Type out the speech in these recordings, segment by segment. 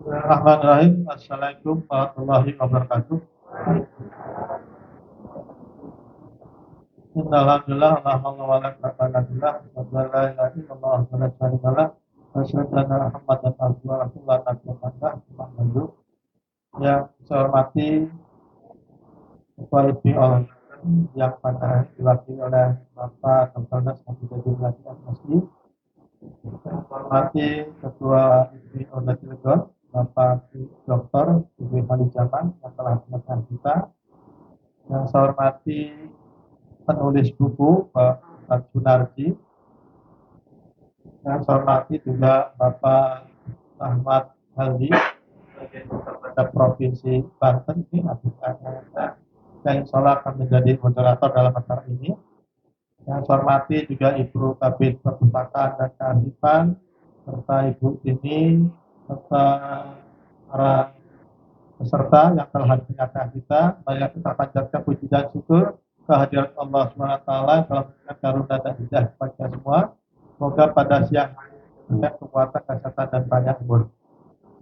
Bismillahirrahmanirrahim. Assalamualaikum warahmatullahi wabarakatuh. Alhamdulillah, Alhamdulillah, wa la ilaha illallah, wa la syarika lah, wa asyhadu anna Muhammadan abduhu wa rasuluh. Yang saya hormati Ketua IPO yang pada hari diwakili oleh Bapak Dr. Nas Abdul Masih. Saya hormati Ketua IPO Cilegon Bapak Dr. Ibu Mali Jaman yang telah mendengar kita. Yang saya hormati penulis buku Pak Sunarji. Yang saya hormati juga Bapak Ahmad Haldi pada Provinsi Banten ini yang insya Allah akan menjadi moderator dalam acara ini. Yang saya hormati juga Ibu Kabid Perpustakaan dan Kearifan serta Ibu Tini serta para peserta yang telah hadir di acara kita. Marilah kita panjatkan puji dan syukur kehadirat Allah SWT dalam karunia dan hidayah kepada semua. Semoga pada siang hari dengan kekuatan, kesehatan dan banyak umur.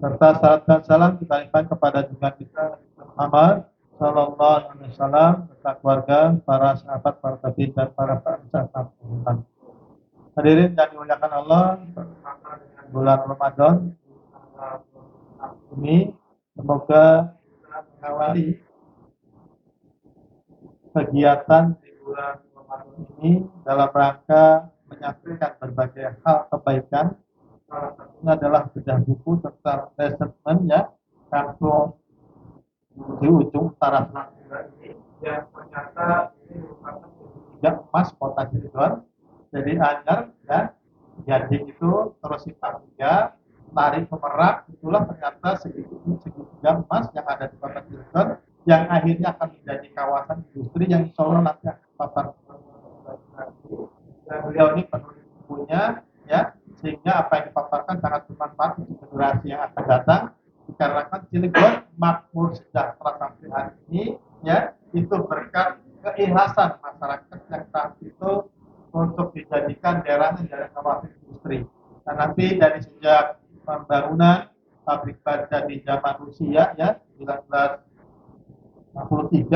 Serta salam dan salam kita limpahkan kepada junjungan kita Muhammad Sallallahu Alaihi Wasallam serta keluarga, para sahabat, para tabi'in dan para penasihat Tuhan. Hadirin yang dimuliakan Allah, dengan bulan Ramadan ini semoga kita mengawali kegiatan di bulan Ramadan ini dalam rangka menyampaikan berbagai hal kebaikan. Salah satunya adalah bedah buku tentang assessment ya, kampung di ujung utara Selandia ini yang ternyata ini merupakan tiga emas kota Cilegon. Jadi Anyar dan Gading itu terus simpang tiga, Lari Pemerak, itulah ternyata segitiga emas yang ada di kota Cilegon yang akhirnya akan menjadi kawasan industri yang insya Allah nanti akan papan. Dan beliau ini penulis bukunya ya, sehingga apa yang dipaparkan sangat bermanfaat untuk generasi yang akan datang, dikarenakan Cilegon makmur sejahtera sampai hari ini ya, itu berkat keikhlasan masyarakat yang saat itu untuk dijadikan daerahnya daerah kawasan industri. Dan nanti dari sejak pembangunan pabrik baja di zaman Rusia ya 1963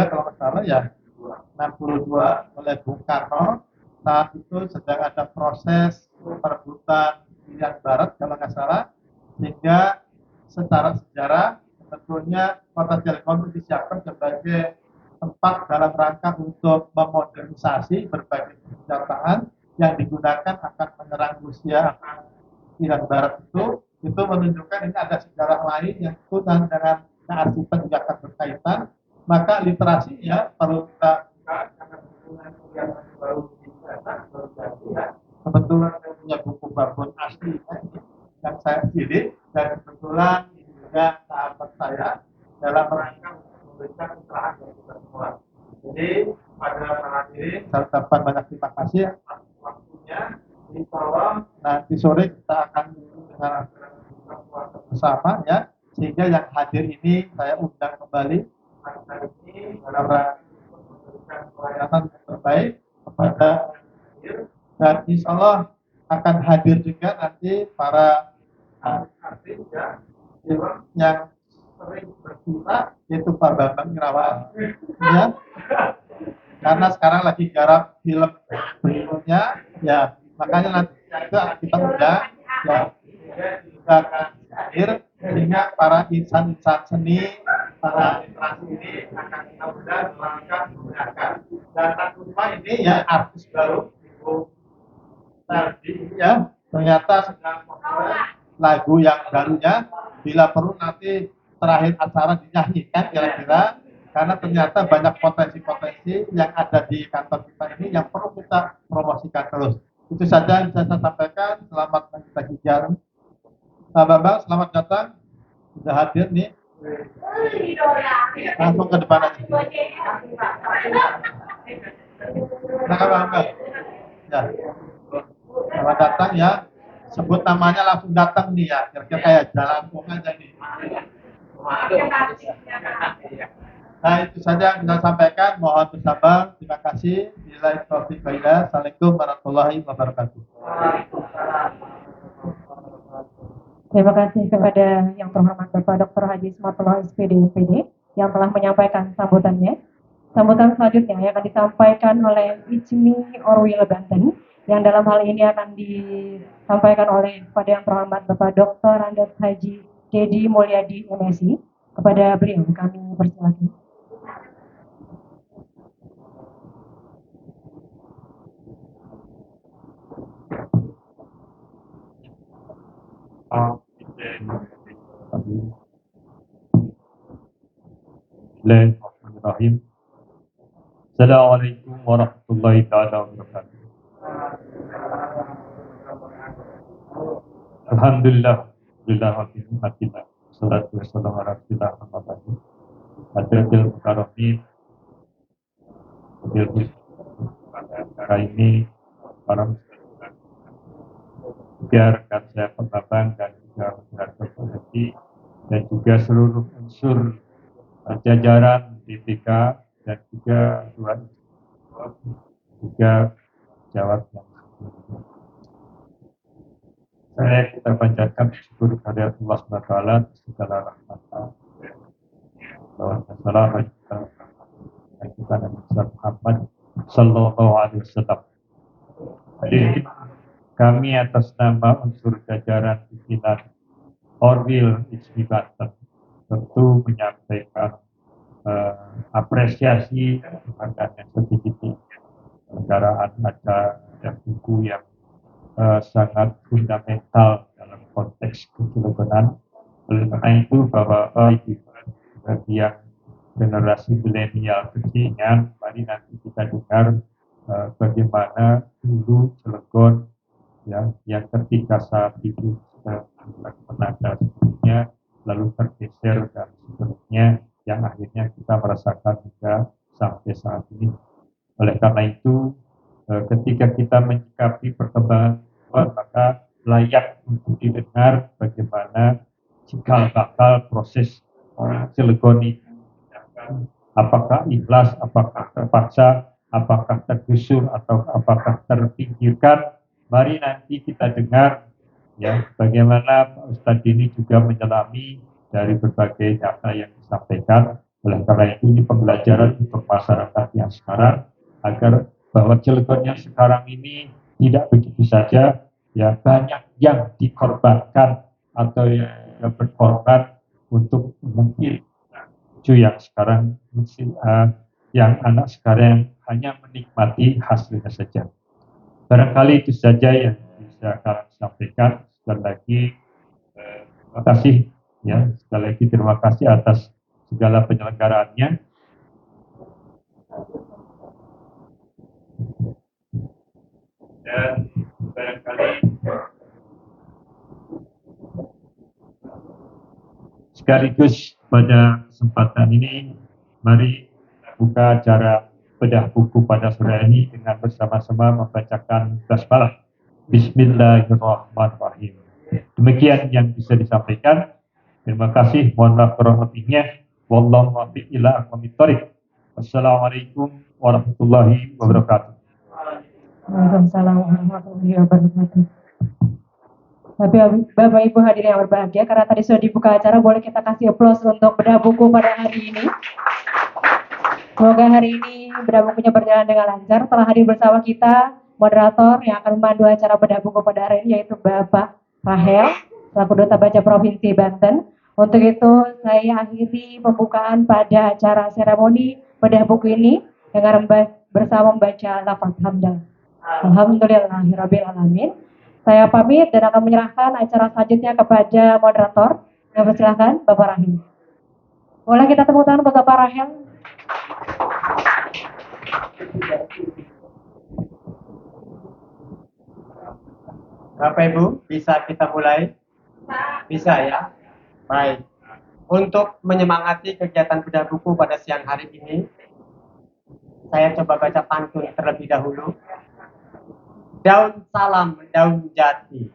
kalau nggak salah ya, 62 oleh Bung Karno. Saat itu sedang ada proses perebutan pilihan barat kalau nggak salah, sehingga secara sejarah tentunya kota Cilegon itu disiapkan sebagai tempat dalam rangka untuk memodernisasi berbagai senjataan yang digunakan akan menyerang Rusia pilihan barat itu menunjukkan ini ada sejarah lain yang itu dengan kearsipan juga akan berkaitan. Maka literasi ya perlu kita baru kebetulan saya punya buku babon asli yang saya pilih, dan kebetulan ini juga sahabat saya dalam rangka untuk memberikan pencerahan bagi kita semua. Jadi pada para hadirin saya ucapkan banyak terima kasih atas waktunya. Insya Allah nanti sore kita akan dengan puasa bersama ya, sehingga yang hadir ini saya undang kembali hari ini dalam rangka memberikan pelayanan yang terbaik kepada hadir, dan insya Allah akan hadir juga nanti para artis ya yang sering bercerita, yaitu Pak Bambang Irawan ya, karena sekarang lagi garap film berikutnya ya, makanya nanti itu kita undang ya, juga akan hadir, sehingga para insan-insan seni, para literasi ini akan kita undang melakukan mendengarkan. Dan tentunya ini ya artis baru Ibu Nardi ya, ternyata sedang membuat lagu yang barunya, bila perlu nanti terakhir acara dinyanyikan kira-kira, karena ternyata banyak potensi-potensi yang ada di kantor kita ini yang perlu kita promosikan terus. Itu saja yang bisa saya sampaikan. Selamat pagi jam. Pak Bambang, selamat datang. Sudah hadir nih. Langsung ke depan aja. Nah, Pak Bambang. Ya. Selamat datang ya. Sebut namanya langsung datang nih ya. Kira-kira kayak jalan aja nih. Nah, itu saja yang kita sampaikan. Mohon bersabar. Terima kasih. Assalamualaikum warahmatullahi wabarakatuh. Terima kasih kepada yang terhormat Bapak Dr. Haji Ismatullah SPD MPD yang telah menyampaikan sambutannya. Sambutan selanjutnya yang akan disampaikan oleh Ijmi Orwil Banten yang dalam hal ini akan disampaikan oleh kepada yang terhormat Bapak Dr. Andes Haji Dedi Mulyadi MSI. Kepada beliau kami persilakan. Bismillahirrahmanirrahim. Assalamualaikum warahmatullahi wabarakatuh. Alhamdulillah, alhamdulillah, salatu wassalamu ala rasulillah Muhammad Adil Mukarramin. Pada acara ini para muslimin biar rekan saya Pengabang dan juga moderator Haji dan juga seluruh unsur jajaran BPK dan juga jawab yang kita panjatkan syukur kepada Allah SWT segala rahmat salam kita Nabi Muhammad Sallallahu Alaihi Wasallam. Jadi kami atas nama unsur jajaran pimpinan Orwil Ijmi Banten tentu menyampaikan apresiasi kepada yang setinggi penyelenggaraan acara buku yang sangat fundamental dalam konteks kecilganan. Oleh karena itu, Bapak-Bapak, Ibu, bagi yang generasi milenial kekinian, mari nanti kita dengar bagaimana dulu Cilegon yang ketika saat itu penanda sebelumnya lalu tergeser dan seterusnya yang akhirnya kita merasakan juga sampai saat ini. Oleh karena itu, ketika kita menyikapi perkembangan maka layak untuk didengar bagaimana cikal bakal proses Cilegon itu. Apakah ikhlas, apakah terpaksa, apakah tergusur, atau apakah terpinggirkan. Mari nanti kita dengar bagaimana Pak Ustadz ini juga menyelami dari berbagai data yang disampaikan. Oleh karena itu ini pembelajaran untuk masyarakat yang sekarang agar bahwa Cilegon yang sekarang ini tidak begitu saja banyak yang dikorbankan atau yang berkorban untuk mungkin yang sekarang yang anak sekarang hanya menikmati hasilnya saja. Barangkali itu saja yang bisa kami sampaikan. Sekali lagi terima kasih sekali lagi terima kasih atas segala penyelenggaraannya. Dan barangkali sekaligus pada kesempatan ini mari buka acara bedah buku pada sore ini dengan bersama-sama membacakan basmalah. Bismillahirrahmanirrahim. Demikian yang bisa disampaikan. Terima kasih. Mohon maaf kurang lebihnya. Wallahu muwaffiq ila aqwamit thoriq. Wassalamualaikum warahmatullahi wabarakatuh. Waalaikumsalam warahmatullahi wabarakatuh. Bapak Ibu hadirin yang berbahagia, karena tadi sudah dibuka acara, boleh kita kasih aplaus untuk bedah buku pada hari ini. Semoga hari ini bedah bukunya berjalan dengan lancar. Telah hadir bersama kita moderator yang akan memandu acara bedah buku pada hari ini, yaitu Bapak Rahel, selaku Duta Baca Provinsi Banten. Untuk itu saya akhiri pembukaan pada acara seremoni bedah buku ini dengan bersama membaca lafaz hamdalah. Alhamdulillahirabbil alamin. Saya pamit dan akan menyerahkan acara selanjutnya kepada moderator. Saya persilahkan Bapak Rahel. Boleh kita tepuk tangan untuk Bapak Rahel? Bapak Ibu, bisa kita mulai? Bisa ya? Baik. Untuk menyemangati kegiatan bedah buku pada siang hari ini, saya coba baca pantun terlebih dahulu. Daun salam, daun jati.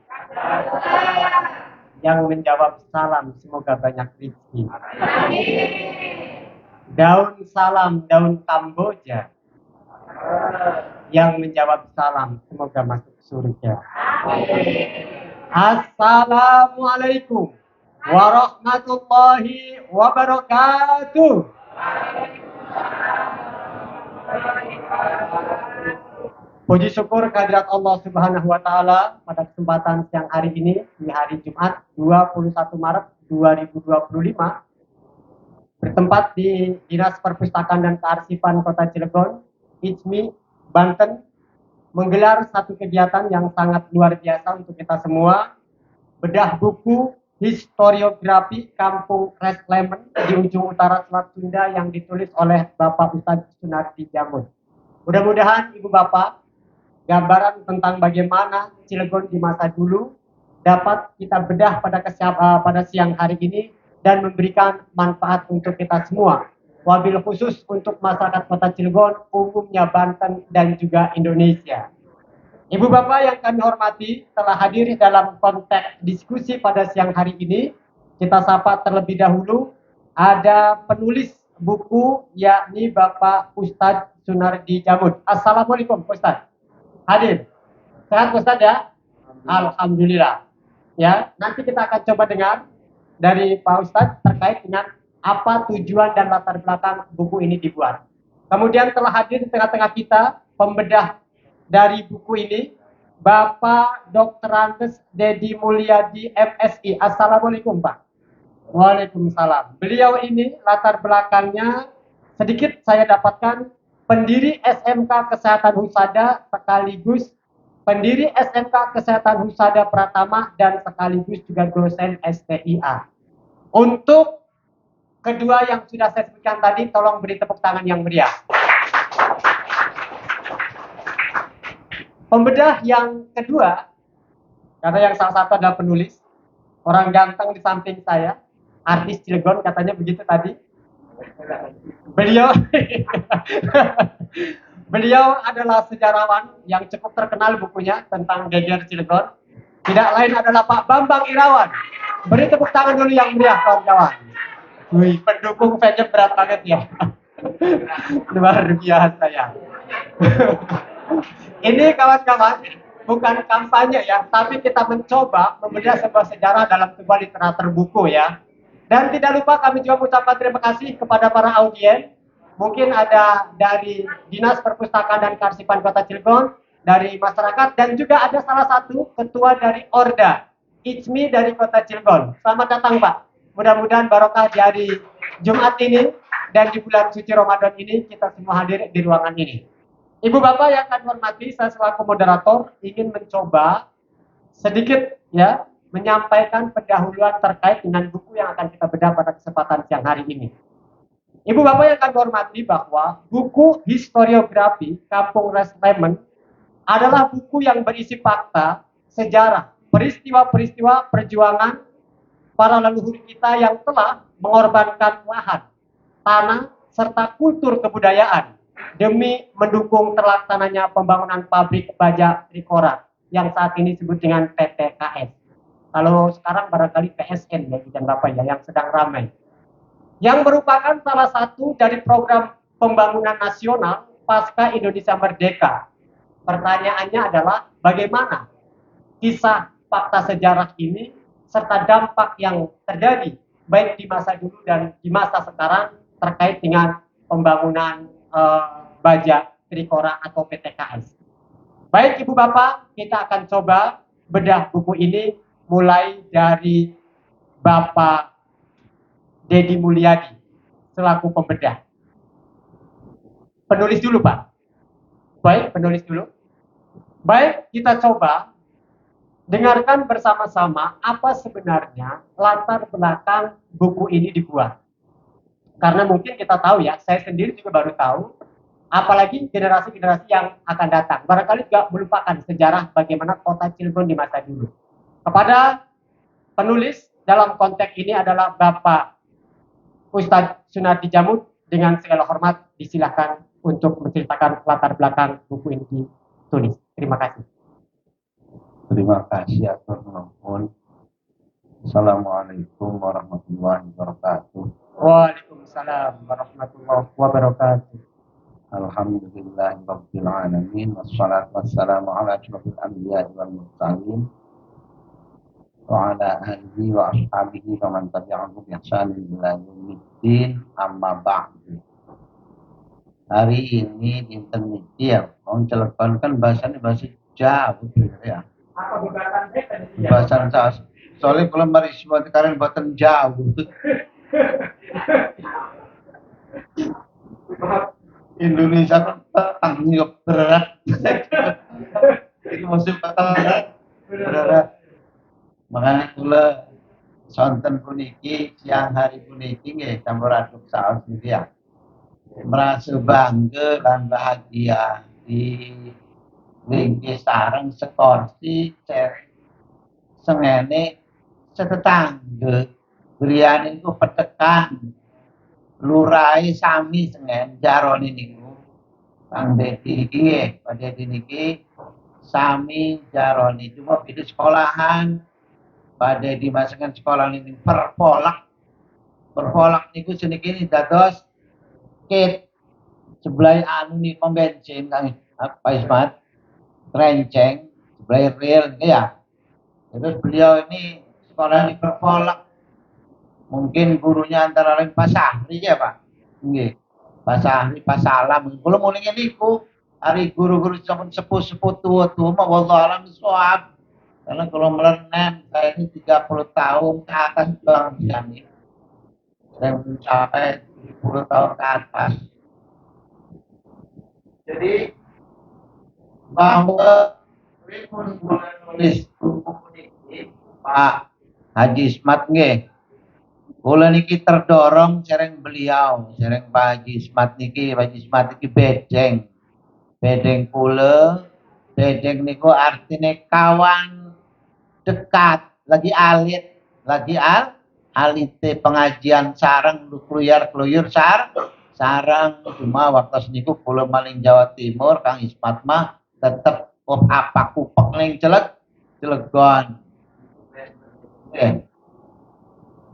Yang menjawab salam, semoga banyak rezeki. Daun salam, daun Kamboja. Yang menjawab salam, semoga masuk surga. Assalamualaikum warahmatullahi wabarakatuh. Puji syukur kehadirat Allah Subhanahu wa taala pada kesempatan siang hari ini di hari Jumat 21 Maret 2025 bertempat di Dinas Perpustakaan dan Kearsipan Kota Cilegon, ICMI, Banten, menggelar satu kegiatan yang sangat luar biasa untuk kita semua, bedah buku historiografi Kampung Reslemen di ujung utara Selat Sunda yang ditulis oleh Bapak Ustadz Sunardi Jamud. Mudah-mudahan Ibu Bapak, gambaran tentang bagaimana Cilegon di masa dulu dapat kita bedah pada siang hari ini dan memberikan manfaat untuk kita semua. Wabil khusus untuk masyarakat Kota Cilegon, umumnya Banten dan juga Indonesia. Ibu Bapak yang kami hormati telah hadir dalam konteks diskusi pada siang hari ini. Kita sapa terlebih dahulu ada penulis buku yakni Bapak Ustadz Sunardi Jamud. Assalamualaikum Ustadz. Hadir. Sehat Ustadz ya? Alhamdulillah. Ya, nanti kita akan coba dengar dari Pak Ustadz terkait dengan apa tujuan dan latar belakang buku ini dibuat. Kemudian telah hadir di tengah-tengah kita pembedah dari buku ini, Bapak Dr. Andes Dedi Mulyadi MSI. Assalamualaikum Pak. Waalaikumsalam. Beliau ini latar belakangnya sedikit saya dapatkan pendiri SMK Kesehatan Husada sekaligus pendiri SMK Kesehatan Husada Pratama dan sekaligus juga dosen STIA. Untuk kedua yang sudah saya sebutkan tadi, tolong beri tepuk tangan yang meriah. Pembedah yang kedua, karena yang salah satu adalah penulis, orang ganteng di samping saya, artis Cilegon katanya begitu tadi. Beliau adalah sejarawan yang cukup terkenal bukunya tentang geger Cilegon. Tidak lain adalah Pak Bambang Irawan. Beri tepuk tangan dulu yang meriah kawan-kawan. Wih, pendukung fansnya berat banget ya. Luar biasa ya. Ini kawan-kawan bukan kampanye ya, tapi kita mencoba membedah sebuah sejarah dalam sebuah literatur buku ya. Dan tidak lupa kami juga mengucapkan terima kasih kepada para audien. Mungkin ada dari Dinas Perpustakaan dan Kearsipan Kota Cilegon, dari masyarakat, dan juga ada salah satu ketua dari Orda, ICMI dari Kota Cilegon. Selamat datang Pak. Mudah-mudahan barokah di hari Jumat ini dan di bulan suci Ramadan ini kita semua hadir di ruangan ini. Ibu Bapak yang kami hormati, saya selaku moderator ingin mencoba sedikit ya menyampaikan pendahuluan terkait dengan buku yang akan kita bedah pada kesempatan siang hari ini. Ibu Bapak yang kami hormati bahwa buku historiografi Kampung Reslemen adalah buku yang berisi fakta, sejarah, peristiwa-peristiwa perjuangan para leluhur kita yang telah mengorbankan lahan, tanah, serta kultur kebudayaan demi mendukung terlaksananya pembangunan pabrik baja Trikora yang saat ini disebut dengan PTKS. Kalau sekarang barangkali PSN ya, dan Bapak ya, yang sedang ramai. Yang merupakan salah satu dari program pembangunan nasional pasca Indonesia Merdeka. Pertanyaannya adalah bagaimana kisah fakta sejarah ini serta dampak yang terjadi baik di masa dulu dan di masa sekarang terkait dengan pembangunan baja Trikora atau PTKS. Baik Ibu Bapak, kita akan coba bedah buku ini mulai dari Bapak Dedi Mulyadi selaku pembedah. Penulis dulu Pak. Baik, penulis dulu. Baik, kita coba dengarkan bersama-sama apa sebenarnya latar belakang buku ini dibuat. Karena mungkin kita tahu ya, saya sendiri juga baru tahu, apalagi generasi-generasi yang akan datang. Barangkali juga melupakan sejarah bagaimana kota Cilegon di masa dulu. Kepada penulis dalam konteks ini adalah Bapak Ustadz Sunardi Jamud, dengan segala hormat disilahkan untuk menceritakan latar belakang buku ini ditulis. Terima kasih. Terima kasih atur nuhun. Assalamualaikum warahmatullahi wabarakatuh. Waalaikumsalam warahmatullahi wabarakatuh. Alhamdulillahirabbil alamin wassalatu wassalamu ala asyrofil anbiya'i wal mursalin وعلى آله وأصحابه ومن تبعهم بإحسان إلى يوم الدين أما بعد. Hari ini dinten mikir, orang Cilegon kan bahasanya bahasa Jawa ya. Apa gugatan Bahasa Jawa. Soalnya kalau mari semua karen buatan Jawa. Indonesia kan tanggung berat. Ini musim berat. Makanya kula sonten puniki siang hari puniki nggih campur aduk saos niki ya. Merasa bangga dan bahagia di lingki sareng sekorsi sengene setetangga berian itu petekan lurai sami sengen jaroni niku Kang Dedi iki Pak Dedi niki sami jaroni cuma beda sekolahan Pak Dedi masengan sekolah ini perpolak niku seniki dados kit sebelah anu nih pom bensin Kang Pak Ismat renceng sebelah rel ya. Terus beliau ini sekolah di perpolak mungkin gurunya antara lain Pak Sahri ya Pak. Nggih. Pak Sahri, Pak Salam. Kula muni niku hari guru-guru sampun sepuh-sepuh tua-tua mah wallahu alam bisawab. Karena kalau melenem saya ini 30 tahun ke atas bang ini. Dan mencapai 70 tahun ke atas. Jadi bahwa pripun kula nulis buku niki Pak Haji Ismat nggih. Kula niki terdorong sering beliau, sering Pak Haji Ismat niki, Pak Haji Ismat niki bedeng. Bedeng kula, bedeng niku artine kawan dekat, lagi alit, alite pengajian sareng kluyur sareng cuma waktu niku kula maling Jawa Timur Kang Ismat mah tetep apa kupek ning Cilegon.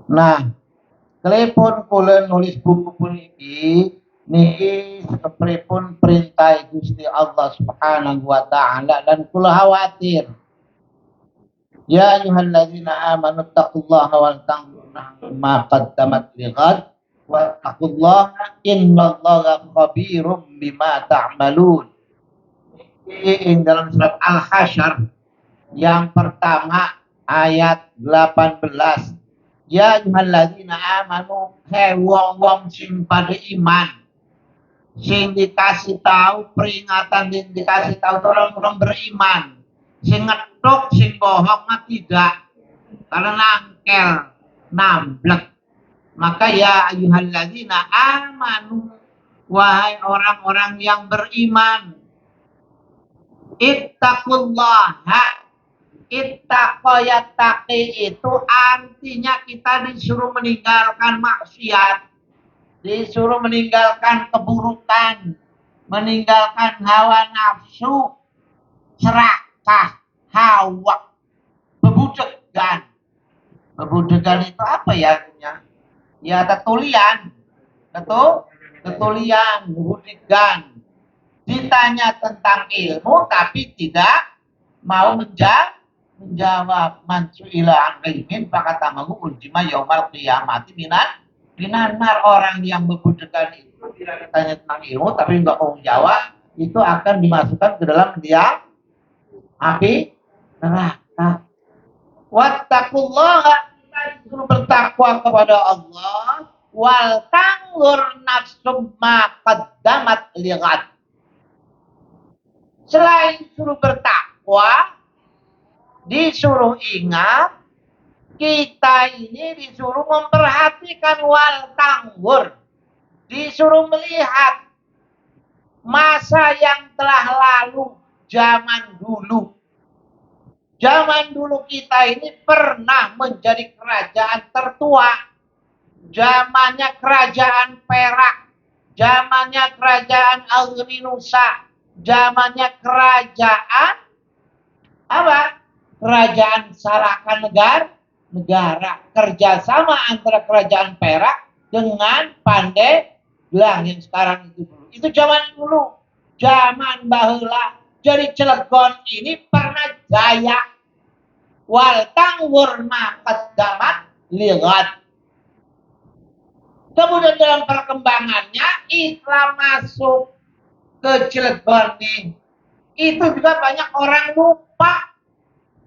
Nah, telepon kula nulis buku puniki niki sepripun perintah Gusti Allah Subhanahu wa taala dan kula khawatir. Ya ayyuhalladzina amanu taqullaha wal tanzur ma qaddamat lighad wa taqullaha innallaha khabirum bima ta'malun. Ini dalam surat Al-Hasyr yang pertama ayat 18. Ya ayyuhalladzina amanu he wong-wong sing pada iman sing dikasih tahu peringatan dan dikasih tahu orang-orang beriman sing ngetuk sing bohong mah tidak karena nangkel namblek maka ya ayyuhalladzina amanu wahai orang-orang yang beriman ittaqullaha ittaqayataqi itu artinya kita disuruh meninggalkan maksiat, disuruh meninggalkan keburukan, meninggalkan hawa nafsu, serakah, hawa, bebudegan. Bebudegan itu apa ya artinya? Ya ketulian, ketulian, bebudegan. Ditanya tentang ilmu tapi tidak mau menjawab mansuila an ilmin fakatamahu uljima yaumal qiyamati minan nar. Orang yang bebudegan itu tidak ditanya tentang ilmu tapi enggak mau menjawab itu akan dimasukkan ke dalam dia api neraka. Wattaqullaha, kita disuruh bertakwa kepada Allah wal tangur nafsum ma qaddamat lighad. Selain suruh bertakwa, disuruh ingat, kita ini disuruh memperhatikan wal tangur. Disuruh melihat masa yang telah lalu, zaman dulu. Zaman dulu kita ini pernah menjadi kerajaan tertua. Zamannya kerajaan Perak, zamannya kerajaan Agrinusa, zamannya kerajaan apa? Kerajaan Sarakan negara. Kerjasama antara kerajaan Perak dengan Pandeglang yang sekarang itu dulu. Itu zaman dulu, zaman baheula. Jadi Cilegon ini pernah jaya. wal tangwur ma qaddamat lighat. Kemudian dalam perkembangannya Islam masuk ke Cilegon nih, itu juga banyak orang lupa.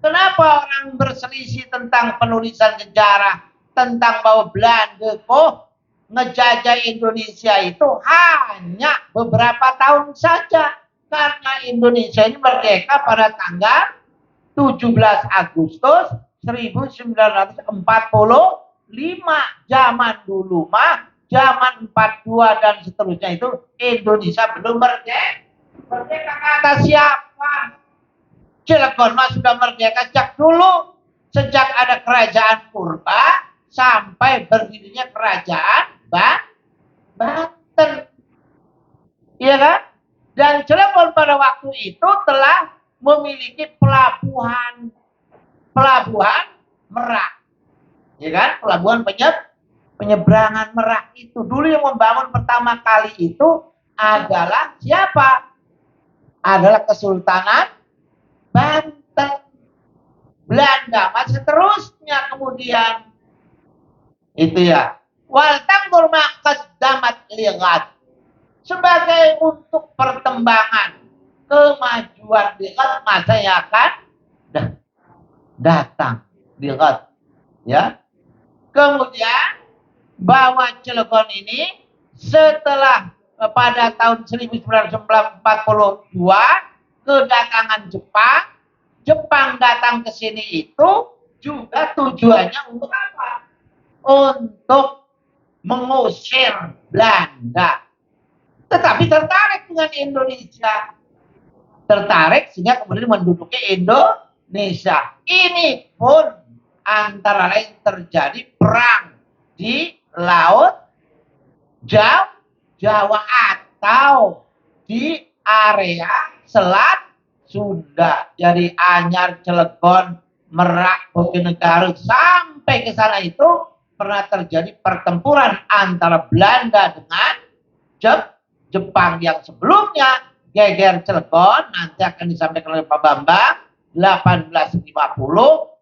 Kenapa orang berselisih tentang penulisan sejarah, tentang bahwa Belanda kok ngejajah Indonesia itu hanya beberapa tahun saja. Karena Indonesia ini merdeka pada tanggal 17 Agustus 1945. Zaman dulu mah, zaman 42 dan seterusnya itu Indonesia belum merdeka. Merdeka kata siapa? Cilegon mah sudah merdeka sejak dulu. Sejak ada kerajaan Purba sampai berdirinya kerajaan Banten. Iya kan? Dan Cilegon pada waktu itu telah memiliki pelabuhan Merak. Ya kan? Pelabuhan penyeberangan Merak itu. Dulu yang membangun pertama kali itu adalah siapa? Adalah Kesultanan Banten. Belanda masih seterusnya kemudian itu ya. Wal tanggur maqaddamat lighat. Sebagai untuk perkembangan kemajuan lighat masa yang akan datang lighat. Ya. Kemudian bahwa Cilegon ini setelah pada tahun 1942 kedatangan Jepang datang ke sini itu juga tujuannya untuk apa? Untuk mengusir Belanda. Tetapi tertarik dengan Indonesia. Tertarik sehingga kemudian menduduki Indonesia. Ini pun antara lain terjadi perang di Laut Jawa atau di area Selat Sunda. Jadi Anyar, Cilegon, Merak, Bojonegoro sampai ke sana itu pernah terjadi pertempuran antara Belanda dengan Jepang yang sebelumnya geger Cilegon nanti akan disampaikan oleh Pak Bambang 1850,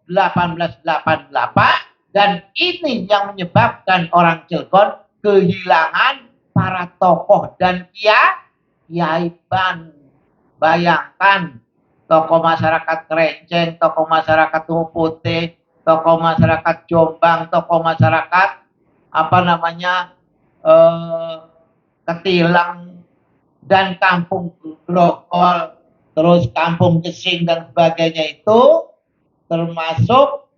1888 dan ini yang menyebabkan orang Cilegon kehilangan para tokoh dan kiai. Bayangkan tokoh masyarakat Krenceng, tokoh masyarakat Tumuk Putih, tokoh masyarakat Jombang, tokoh masyarakat Ketilang dan Kampung Grogol, terus Kampung Gesing dan sebagainya itu termasuk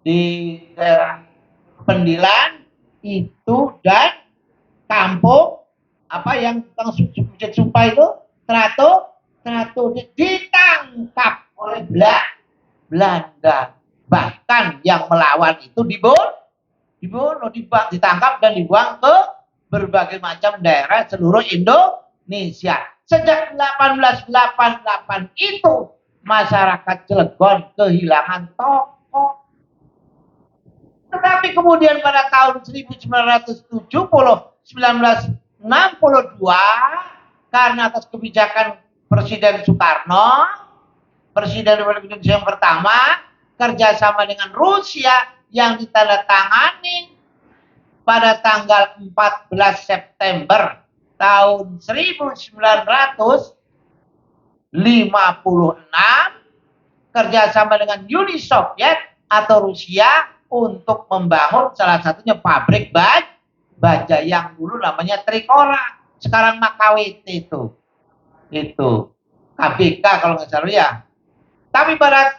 di daerah Pendilan itu dan kampung yang Masjid Sumpah itu Tratu ditangkap oleh Belanda. Bahkan yang melawan itu dibunuh, ditangkap dan dibuang ke berbagai macam daerah seluruh Indonesia. Sejak 1888 itu masyarakat Cilegon kehilangan tokoh. Tetapi kemudian pada tahun 1962 karena atas kebijakan Presiden Soekarno, Presiden Republik Indonesia yang pertama, kerjasama dengan Rusia yang ditandatangani pada tanggal 14 September tahun 1956, kerjasama dengan Uni Soviet atau Rusia untuk membangun salah satunya pabrik baja yang dulu namanya Trikora, sekarang Makawit itu KBK kalau nggak salah ya. Tapi pada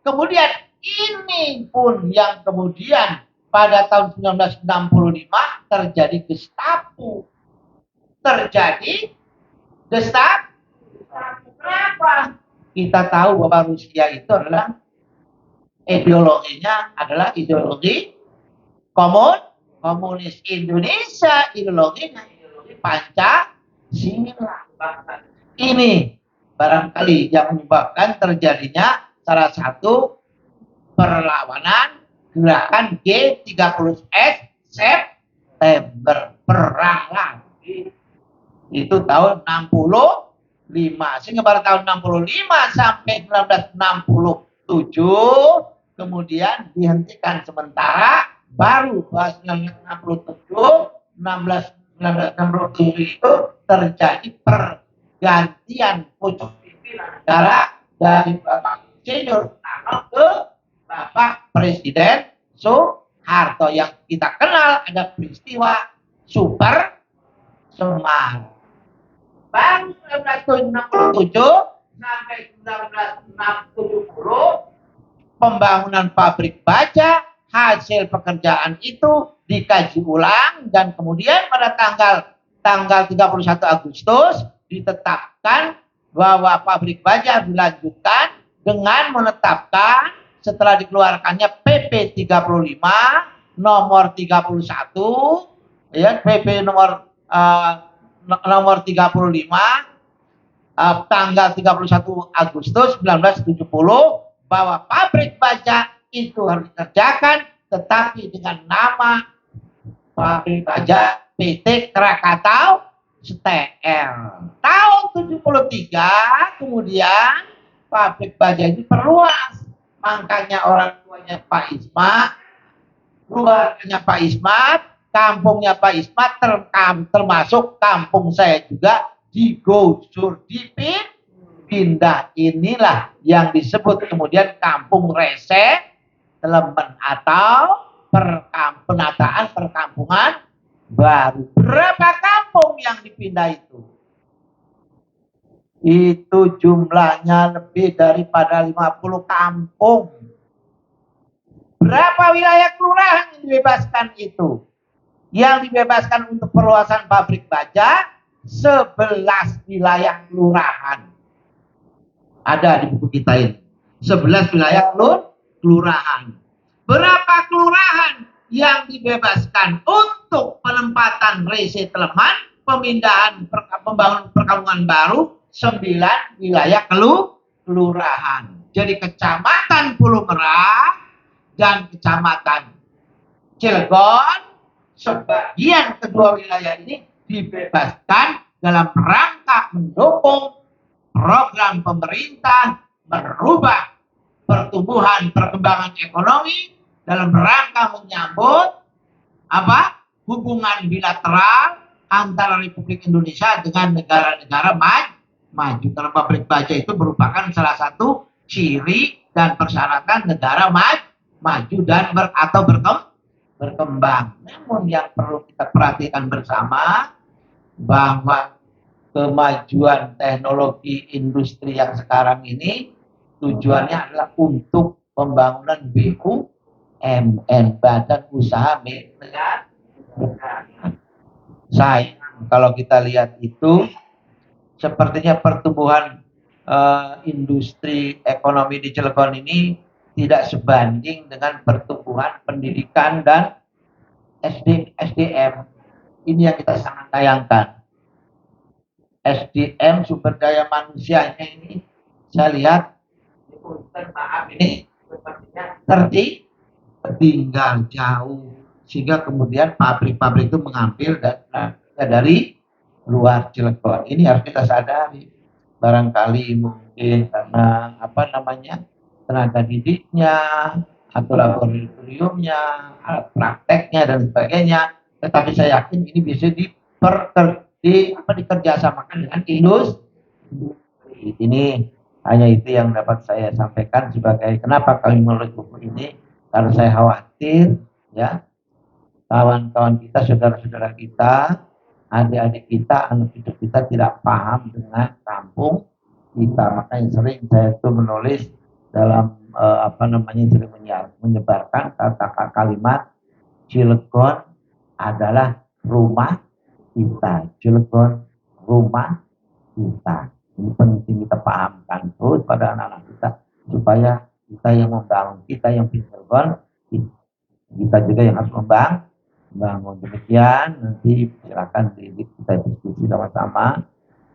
kemudian ini pun yang kemudian pada tahun 1965 terjadi Gestapo. Kenapa? Kita tahu bahwa Rusia itu adalah ideologinya adalah ideologi komunis. Indonesia ideologinya ideologi Pancasila. Ini barangkali yang menyebabkan terjadinya salah satu perlawanan gerakan G30S September, perang lagi. Itu tahun 65. Sehingga pada tahun 65 sampai 1967 kemudian dihentikan sementara, baru 1967, 1967 itu terjadi pergantian pucuk pimpinan negara dari Bapak Insinyur Soekarno ke Bapak Presiden Soeharto. Yang kita kenal ada peristiwa Super Semar. Baru 1967 sampai 1970 pembangunan pabrik baja, hasil pekerjaan itu dikaji ulang dan kemudian pada tanggal 31 Agustus ditetapkan bahwa pabrik baja dilanjutkan dengan menetapkan setelah dikeluarkannya PP 35 nomor 31 ya, PP nomor 35 tanggal 31 Agustus 1970 bahwa pabrik baja itu harus dikerjakan tetapi dengan nama pabrik baja PT Krakatau Steel. Tahun 73 kemudian pabrik baja ini perluas. Makanya orang tuanya Pak Ismat, keluarganya Pak Ismat, kampungnya Pak Ismat termasuk kampung saya juga digusur, dipindah. Inilah yang disebut kemudian kampung Rese Telemen atau penataan perkampungan baru. Berapa kampung yang dipindah itu? Itu jumlahnya lebih daripada 50 kampung. Berapa wilayah kelurahan yang dibebaskan itu? Yang dibebaskan untuk perluasan pabrik baja 11 wilayah kelurahan. Ada di buku kita ini. 11 wilayah kelurahan. Berapa kelurahan yang dibebaskan untuk penempatan Rese Teleman, pemindahan pembangunan perkampungan baru? 9 wilayah kelurahan. Jadi Kecamatan Pulau Merah dan Kecamatan Cilegon, sebagian kedua wilayah ini dibebaskan dalam rangka mendukung program pemerintah merubah pertumbuhan perkembangan ekonomi dalam rangka menyambut hubungan bilateral antara Republik Indonesia dengan negara-negara maju. Karena pabrik baja itu merupakan salah satu ciri dan persyaratan negara maju dan berkembang. Namun yang perlu kita perhatikan bersama bahwa kemajuan teknologi industri yang sekarang ini tujuannya adalah untuk pembangunan BUMN, Badan Usaha Milik Negara. Sayang kalau kita lihat itu sepertinya pertumbuhan industri ekonomi di Cilegon ini tidak sebanding dengan pertumbuhan pendidikan dan SDM. Ini yang kita sangat sayangkan. SDM sumber daya manusianya ini saya lihat ini sepertinya tertinggal jauh sehingga kemudian pabrik-pabrik itu mengambil dari luar Cilegon. Ini harus kita sadari. Barangkali mungkin karena tenaga didiknya atau laboratoriumnya, alat prakteknya dan sebagainya. Tetapi saya yakin ini bisa dikerjasamakan dengan industri. Ini hanya itu yang dapat saya sampaikan sebagai kenapa kami menulis buku ini. Karena saya khawatir ya kawan-kawan kita, saudara-saudara kita, adik-adik kita, anak cucu kita tidak paham dengan kampung kita. Makanya sering saya itu menulis dalam sering menyebarkan kata kalimat Cilegon adalah rumah kita. Cilegon rumah kita. Ini penting kita pahamkan terus pada anak-anak kita supaya kita yang membangun, kita yang Cilegon, kita juga yang harus membangun. Demikian, nanti silakan kita diskusi sama-sama.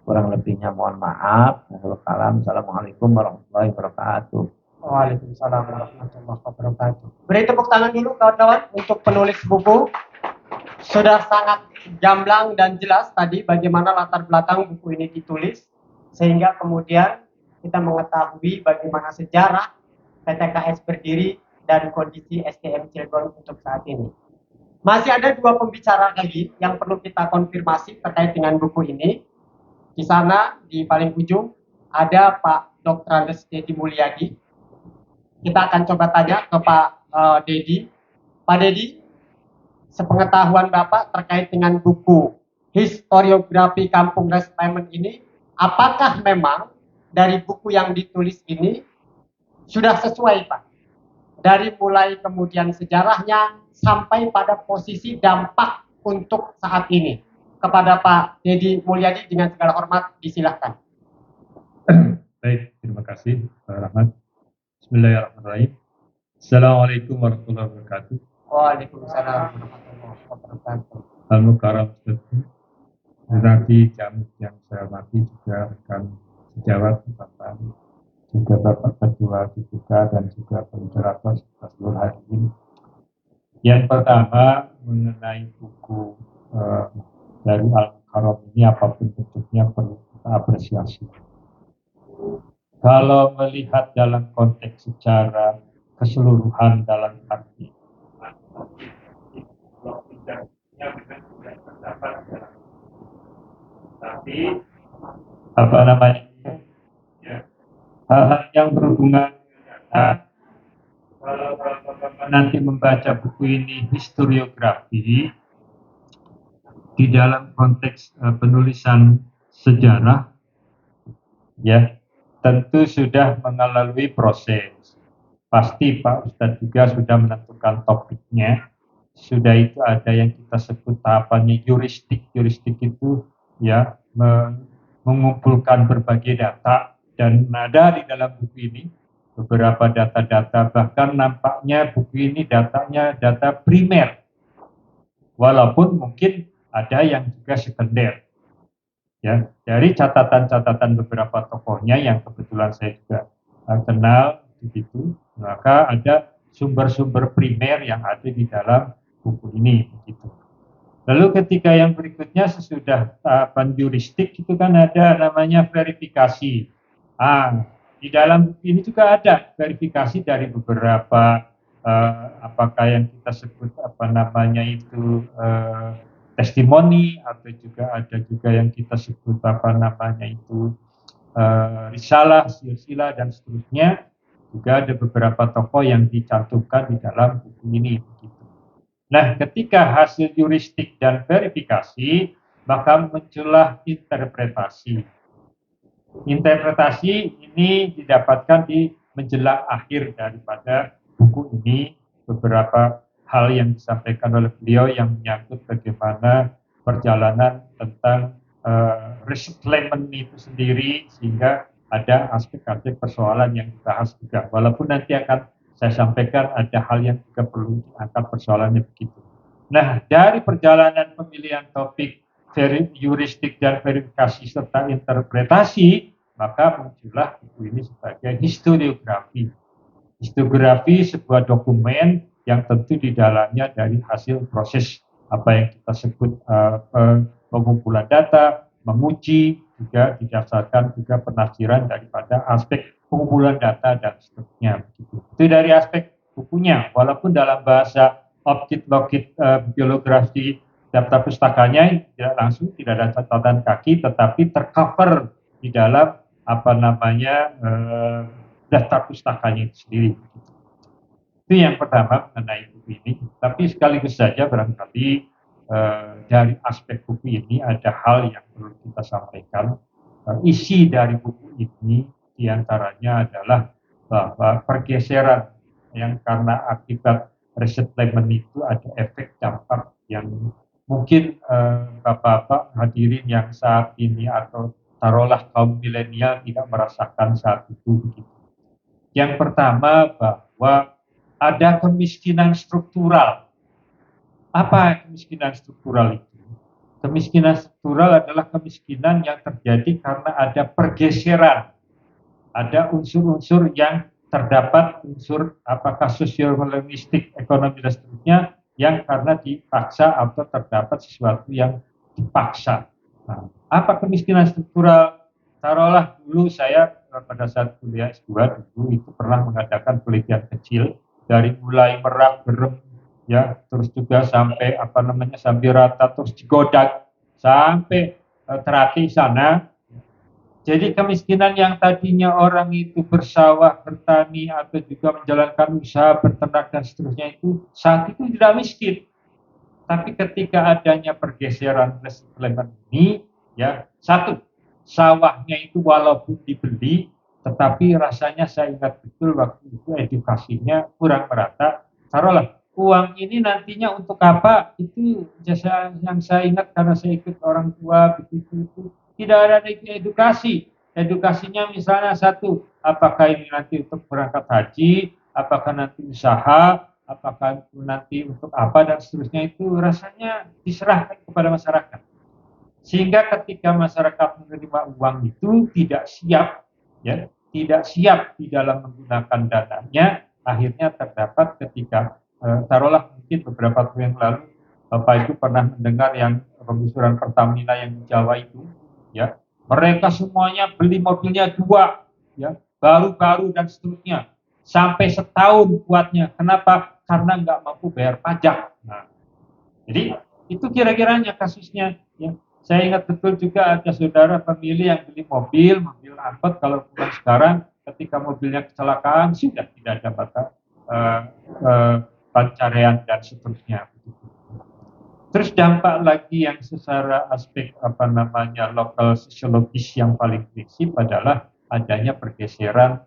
Kurang lebihnya mohon maaf. Assalamualaikum warahmatullahi wabarakatuh. Waalaikumsalam warahmatullahi wabarakatuh. Beri tepuk tangan dulu kawan-kawan untuk penulis buku. Sudah sangat gamblang dan jelas tadi bagaimana latar belakang buku ini ditulis, sehingga kemudian kita mengetahui bagaimana sejarah PTKS berdiri dan kondisi SDM Cilegon untuk saat ini. Masih ada dua pembicara lagi yang perlu kita konfirmasi terkait dengan buku ini. Di sana, di paling ujung, ada Pak Dr. Andes Dedi Mulyadi. Kita akan coba tanya ke Pak Dedi. Pak Dedi, sepengetahuan Bapak terkait dengan buku Historiografi Kampung Resettlement ini, apakah memang dari buku yang ditulis ini sudah sesuai, Pak? Dari mulai kemudian sejarahnya sampai pada posisi dampak untuk saat ini. Kepada Pak Dedi Mulyadi dengan segala hormat disilahkan. Baik, terima kasih Pak Rahmat. Bismillahirrahmanirrahim. Assalamualaikum warahmatullahi wabarakatuh. Waalaikumsalam warahmatullahi wabarakatuh. Al-Mukarram Berarti jamu yang saya hormati juga rekan sejawat Bapak, juga Bapak Ketua BPK dan juga moderator serta seluruh hadirin. Yang pertama mengenai buku dari Al-Mukarram ini, apapun bentuknya perlu kita apresiasi. Kalau melihat dalam konteks secara keseluruhan dalam arti tapi apa namanya ya, hal-hal yang berhubungan kalau Bapak nanti membaca buku ini historiografi di dalam konteks penulisan sejarah, ya tentu sudah mengalami proses. Pasti Pak Ustadz juga sudah menentukan topiknya. Sudah itu ada yang kita sebut tahapannya juristik. Juristik itu ya mengumpulkan berbagai data, dan ada di dalam buku ini beberapa data-data, bahkan nampaknya buku ini datanya data primer, walaupun mungkin ada yang juga sekunder. Ya, dari catatan-catatan beberapa tokohnya yang kebetulan saya juga kenal begitu, maka ada sumber-sumber primer yang ada di dalam buku ini begitu. Lalu ketika yang berikutnya sesudah tahapan juristik itu kan ada namanya verifikasi. Di dalam buku ini juga ada verifikasi dari beberapa apakah yang kita sebut apa namanya itu testimoni, atau juga ada juga yang kita sebut apa namanya itu risalah, silsilah dan seterusnya. Juga ada beberapa tokoh yang dicantumkan di dalam buku ini begitu. Nah, ketika hasil juristik dan verifikasi, maka muncullah interpretasi. Interpretasi ini didapatkan di menjelang akhir daripada buku ini, beberapa hal yang disampaikan oleh beliau yang menyangkut bagaimana perjalanan tentang resettlement itu sendiri, sehingga ada aspek-aspek persoalan yang dibahas juga. Walaupun nanti akan saya sampaikan ada hal yang juga perlu diangkat persoalannya begitu. Nah, dari perjalanan pemilihan topik juristik dan verifikasi serta interpretasi, maka muncullah buku ini sebagai historiografi. Historiografi sebuah dokumen yang tentu di dalamnya dari hasil proses apa yang kita sebut pengumpulan data, menguji, juga didasarkan juga penafsiran daripada aspek pengumpulan data dan seterusnya. Itu dari aspek bukunya, walaupun dalam bahasa objek-objek bibliografi daftar pustakanya tidak langsung, tidak ada catatan kaki, tetapi tercover di dalam apa namanya daftar pustakanya itu sendiri. Itu yang pertama mengenai buku ini. Tapi sekaligus saja barangkali dari aspek buku ini ada hal yang perlu kita sampaikan. Isi dari buku ini diantaranya adalah bahwa pergeseran yang karena akibat resettlement itu ada efek dampak yang mungkin Bapak-bapak hadirin yang saat ini atau taruhlah kaum milenial tidak merasakan saat itu begitu. Yang pertama bahwa ada kemiskinan struktural. Apa kemiskinan struktural itu? Kemiskinan struktural adalah kemiskinan yang terjadi karena ada pergeseran. Ada unsur-unsur yang terdapat, unsur apakah sosio-linguistik, ekonomi dan seterusnya, yang karena dipaksa atau terdapat sesuatu yang dipaksa. Nah, apa kemiskinan struktural? Taruhlah dulu saya pada saat kuliah S2 dulu itu pernah mengadakan penelitian kecil dari mulai Merak, Berem, ya, terus juga sampai sampai Rata, terus Cigodak, sampai Terati sana. Jadi kemiskinan yang tadinya orang itu bersawah, bertani, atau juga menjalankan usaha, berternak dan seterusnya itu saat itu tidak miskin. Tapi ketika adanya pergeseran resettlement ini, ya, satu, sawahnya itu walaupun dibeli, tetapi rasanya saya ingat betul waktu itu edukasinya kurang merata. Taruhlah, uang ini nantinya untuk apa? Itu jasa yang saya ingat karena saya ikut orang tua begitu itu. Tidak ada edukasi. Edukasinya misalnya satu, apakah ini nanti untuk berangkat haji, apakah nanti usaha, apakah itu nanti untuk apa dan seterusnya, itu rasanya diserahkan kepada masyarakat. Sehingga ketika masyarakat menerima uang itu tidak siap, ya, tidak siap di dalam menggunakan dananya, akhirnya terdapat ketika taruhlah mungkin beberapa tahun yang lalu Bapak Ibu pernah mendengar yang penggusuran Pertamina yang di Jawa itu, ya, mereka semuanya beli mobilnya dua, ya, baru-baru dan seterusnya, sampai setahun buatnya. Kenapa? Karena nggak mampu bayar pajak. Nah, jadi itu kira-kiranya kasusnya. Ya. Saya ingat betul juga ada saudara pemilih yang beli mobil angkot. Kalau bukan sekarang, ketika mobilnya kecelakaan sudah tidak dapat pencarian dan seterusnya. Terus dampak lagi yang secara aspek lokal sosiologis yang paling prinsip adalah adanya pergeseran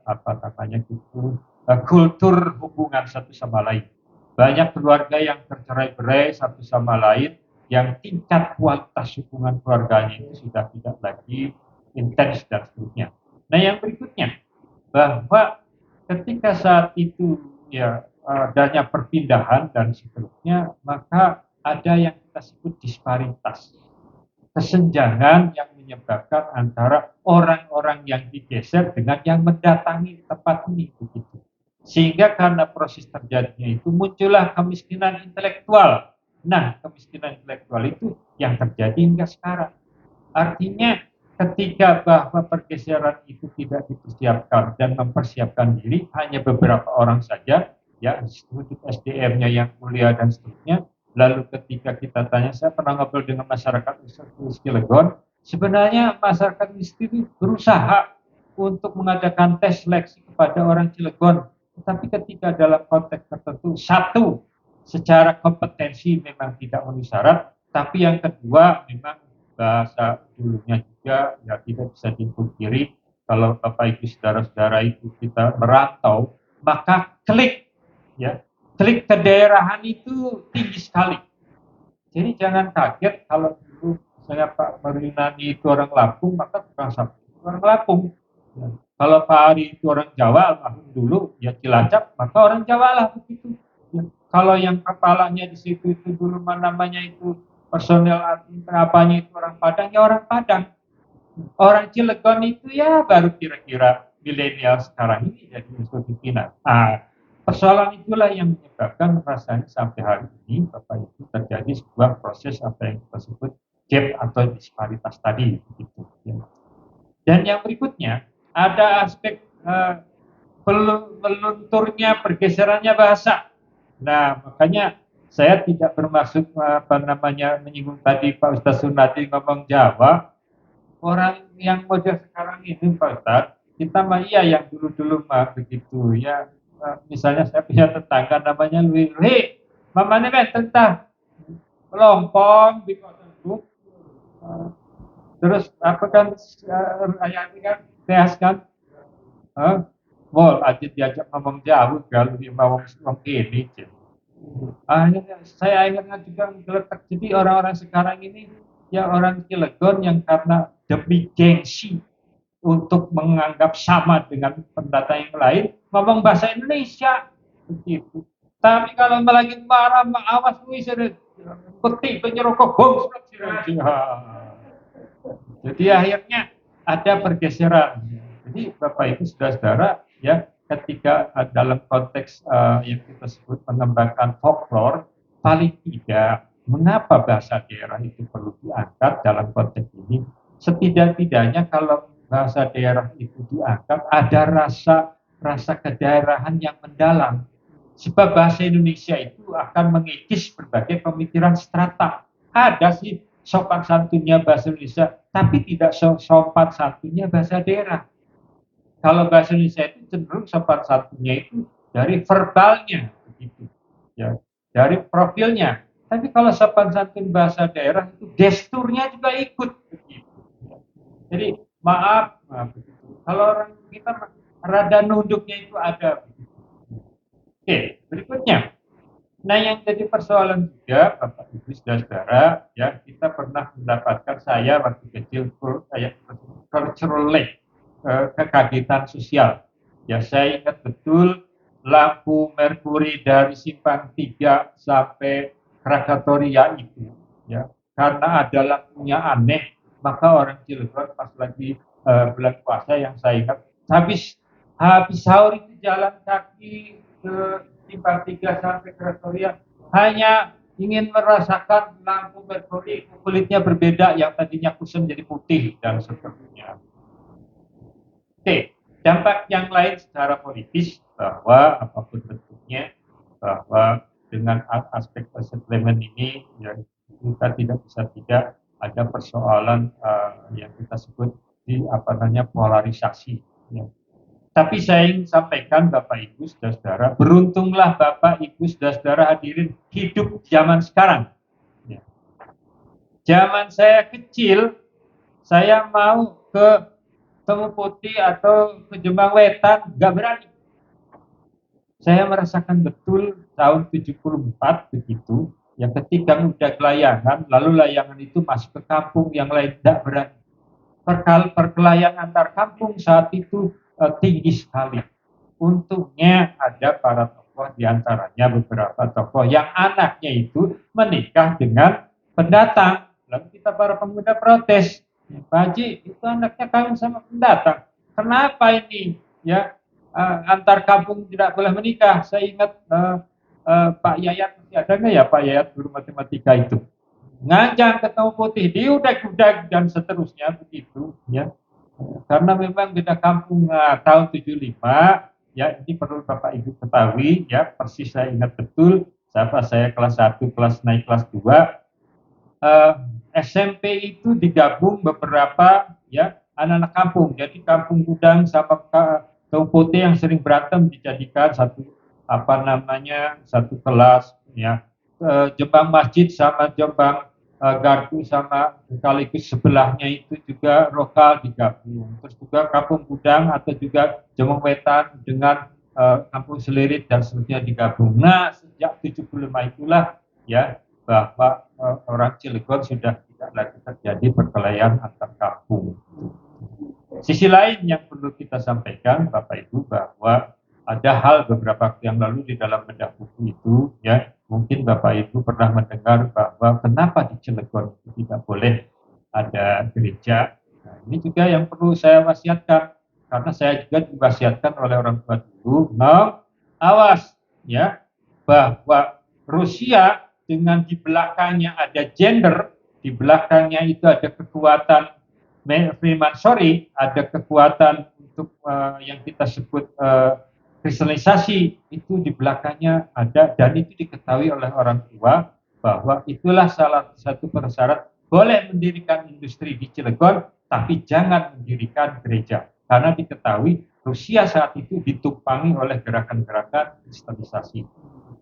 kultur hubungan satu sama lain. Banyak keluarga yang tercerai-berai satu sama lain, yang tingkat kualitas hubungan keluarganya itu sudah tidak lagi intens dan seterusnya. Nah, yang berikutnya, bahwa ketika saat itu ya adanya perpindahan dan seterusnya, maka ada yang kita sebut disparitas, kesenjangan yang menyebabkan antara orang-orang yang digeser dengan yang mendatangi tempat ini begitu. Sehingga karena proses terjadinya itu muncullah kemiskinan intelektual. Nah, kemiskinan intelektual itu yang terjadi hingga sekarang. Artinya ketika bahwa pergeseran itu tidak dipersiapkan dan mempersiapkan diri hanya beberapa orang saja, ya, untuk SDM-nya yang mulia dan seterusnya. Lalu ketika kita tanya, saya pernah ngobrol dengan masyarakat Cilegon, sebenarnya masyarakat itu berusaha untuk mengadakan tes seleksi kepada orang Cilegon. Tetapi ketika dalam konteks tertentu, satu, secara kompetensi memang tidak memenuhi syarat, tapi yang kedua memang bahasa dulunya juga ya tidak bisa dipungkiri. Kalau Bapak Ibu saudara-saudara itu kita merantau, maka klik ke daerahan itu tinggi sekali. Jadi jangan kaget kalau dulu saya Pak Marinani itu orang Lampung, maka tukang sapu orang Lampung. Ya. Kalau Pak Ari itu orang Jawa, almarhum dulu, ya Cilacap, maka orang Jawa lah begitu. Ya. Kalau yang kepalanya di situ itu dulu namanya itu personel apanya itu orang Padang, ya orang Padang. Orang Cilegon itu ya baru kira-kira milenial sekarang ini jadi unsur pimpinan. Persoalan itulah yang menyebabkan rasanya sampai hari ini Bapak Ibu terjadi sebuah proses apa yang kita sebut gap atau disparitas tadi begitu. Ya. Dan yang berikutnya ada aspek melunturnya pergeserannya bahasa. Nah, makanya saya tidak bermaksud menyinggung tadi Pak Ustaz Sunadi ngomong Jawa. Orang yang model sekarang ini Pak Ustaz, kita mah iya yang dulu-dulu mah begitu ya. Misalnya saya punya tetangga namanya Lui, mamanya tentang melompong di kota itu. Terus apa kan ayatnya kan teas kan, mau aja diajak ngomong jauh kalau dia mau ngomong ini. Akhirnya saya akhirnya juga geletak. Jadi orang-orang sekarang ini ya orang Cilegon yang karena demi gengsi untuk menganggap sama dengan pendatang yang lain ngomong bahasa Indonesia begitu. Tapi kalau lagi marah awas wis peti penyerokok bom. Jadi akhirnya ada pergeseran. Jadi Bapak Ibu saudara-saudara ya, ketika dalam konteks yang kita sebut mengembangkan folklore, paling tidak mengapa bahasa daerah itu perlu diangkat dalam konteks ini? Setidak-tidaknya kalau bahasa daerah itu diangkat, ada rasa kedaerahan yang mendalam. Sebab bahasa Indonesia itu akan mengikis berbagai pemikiran strata. Ada sih sopan santunnya bahasa Indonesia, tapi tidak sopan santunnya bahasa daerah. Kalau bahasa Indonesia itu cenderung sopan santunnya itu dari verbalnya, begitu, ya, dari profilnya. Tapi kalau sopan santun bahasa daerah itu gesturnya juga ikut, begitu. Jadi maaf, begitu. Kalau orang kita rada nunduknya itu ada. Begitu. Oke, berikutnya. Nah, yang jadi persoalan juga, Bapak Ibu saudara, ya kita pernah mendapatkan saya waktu kecil kayak cultural lag, kekagetan sosial. Ya, saya ingat betul lampu merkuri dari Simpang 3 sampai Krakatoria itu, ya, karena ada lampunya aneh, maka orang Cilegon pas lagi bulan puasa yang saya ingat habis sahur itu jalan kaki ke Simpang 3 sampai Krakatoria hanya ingin merasakan lampu merkuri kulitnya berbeda yang tadinya kusam jadi putih dan seterusnya. Oke, dampak yang lain secara politis bahwa apapun bentuknya, bahwa dengan aspek settlement ini ya, kita tidak bisa tidak ada persoalan yang kita sebut di polarisasi. Ya. Tapi saya ingin sampaikan Bapak Ibu saudara-saudara, beruntunglah Bapak Ibu saudara-saudara hadirin hidup zaman sekarang. Ya. Zaman saya kecil, saya mau ke Temu Putih atau ke Jombang Wetan, nggak berani. Saya merasakan betul tahun 74 begitu, yang ketika udah layangan, lalu layangan itu masuk ke kampung yang lain tidak berani. Perkelahian antar kampung saat itu tinggi sekali. Untungnya ada para tokoh, diantaranya beberapa tokoh yang anaknya itu menikah dengan pendatang. Lalu kita para pemuda protes, Pak Haji itu anaknya kawin sama pendatang. Kenapa ini? Ya, antar kampung tidak boleh menikah. Saya ingat Pak Yayat, masih ada nggak ya Pak Yayat guru matematika itu? Nganjang ketemu putih, diudak-udak dan seterusnya begitu, ya. Karena memang beda kampung. Tahun 75, ya ini perlu Bapak Ibu ketahui, ya persis saya ingat betul. Saya kelas 1, naik kelas 2, SMP itu digabung beberapa ya anak-anak kampung. Jadi kampung Gudang sama kampung Putih yang sering berantem dijadikan satu kelas, ya. Jombang Masjid sama Jombang Gardu sama sekaligus sebelahnya itu juga lokal digabung. Terus juga Kampung Gudang atau juga Jombang Wetan dengan Kampung Selirit dan seterusnya digabung. Nah, sejak 75 itulah ya bahwa orang Cilegon sudah tidak lagi terjadi perkelahian antar kampung. Sisi lain yang perlu kita sampaikan Bapak Ibu bahwa ada hal beberapa waktu yang lalu di dalam bedah buku itu, ya mungkin Bapak Ibu pernah mendengar bahwa kenapa di Cilegon itu tidak boleh ada gereja. Nah, ini juga yang perlu saya wasiatkan, karena saya juga diwasiatkan oleh orang tua dulu, awas ya bahwa Rusia dengan di belakangnya ada gender, di belakangnya itu ada kekuatan Freemasonry, ada kekuatan untuk yang kita sebut kristenisasi, itu di belakangnya ada, dan itu diketahui oleh orang tua bahwa itulah salah satu persyarat boleh mendirikan industri di Cilegon, tapi jangan mendirikan gereja, karena diketahui Rusia saat itu ditumpangi oleh gerakan-gerakan kristenisasi.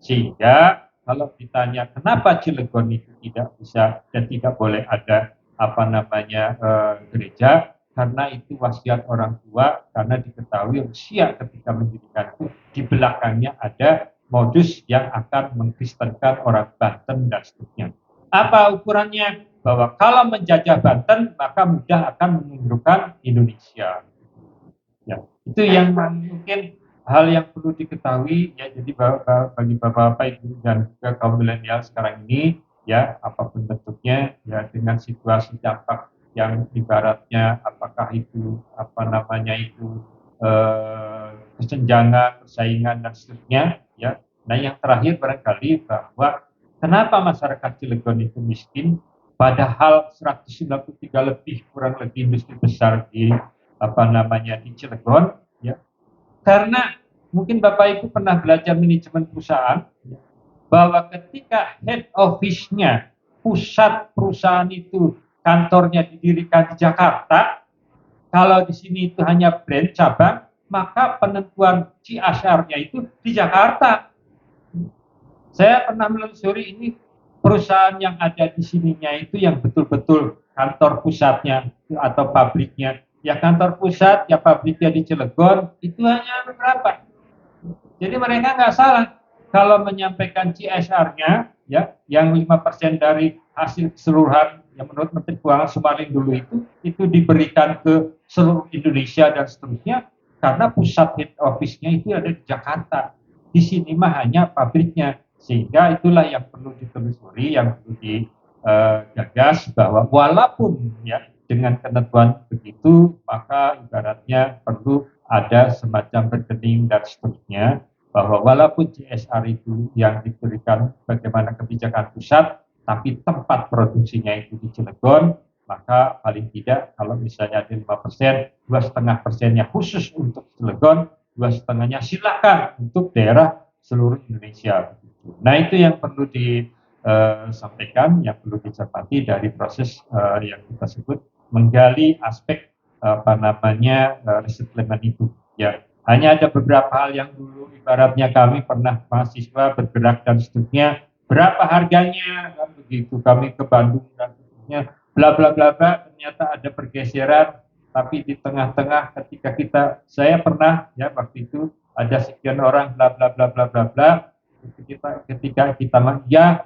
Sehingga kalau ditanya kenapa Cilegon itu tidak bisa dan tidak boleh ada gereja, karena itu wasiat orang tua, karena diketahui Rusia ketika mendirikan itu di belakangnya ada modus yang akan mengkristenkan orang Banten dan seterusnya. Apa ukurannya? Bahwa kalau menjajah Banten maka mudah akan menundukkan Indonesia. Ya, itu yang mungkin hal yang perlu diketahui ya. Jadi bagi bapak-bapak, ibu dan juga kaum milenial sekarang ini, ya apapun bentuknya, ya dengan situasi dampak yang ibaratnya apakah itu kesenjangan, persaingan dan seterusnya, ya. Nah yang terakhir barangkali bahwa kenapa masyarakat Cilegon itu miskin, padahal 193 lebih kurang lebih industri besar di di Cilegon, ya. Karena mungkin Bapak Ibu pernah belajar manajemen perusahaan, bahwa ketika head office-nya, pusat perusahaan itu, kantornya didirikan di Jakarta, kalau di sini itu hanya brand cabang, maka penentuan CSR-nya itu di Jakarta. Saya pernah menelusuri ini perusahaan yang ada di sininya itu yang betul-betul kantor pusatnya atau pabriknya. Ya kantor pusat, ya pabriknya di Cilegon, itu hanya beberapa. Jadi mereka nggak salah kalau menyampaikan CSR-nya, ya, yang 5% dari hasil keseluruhan yang menurut Menteri Keuangan Sumarlin dulu itu diberikan ke seluruh Indonesia dan seterusnya, karena pusat head office-nya itu ada di Jakarta. Di sini mah hanya pabriknya, sehingga itulah yang perlu ditelusuri, yang perlu digagas bahwa walaupun ya dengan ketentuan begitu, maka ibaratnya perlu ada semacam rekening dan seterusnya, bahwa walaupun CSR itu yang diberikan bagaimana kebijakan pusat, tapi tempat produksinya itu di Cilegon, maka paling tidak kalau misalnya ada 5%, 2,5%-nya khusus untuk Cilegon, 2,5%-nya silakan untuk daerah seluruh Indonesia. Nah itu yang perlu disampaikan, yang perlu dicermati dari proses yang kita sebut menggali aspek resettlement itu. Ya, hanya ada beberapa hal yang dulu ibaratnya kami pernah mahasiswa bergerak dan seterusnya, berapa harganya, kan begitu kami ke Bandung dan seterusnya, bla bla bla bla, ternyata ada pergeseran, tapi di tengah-tengah ketika saya pernah ya waktu itu ada sekian orang bla bla bla bla bla bla, ketika kita ya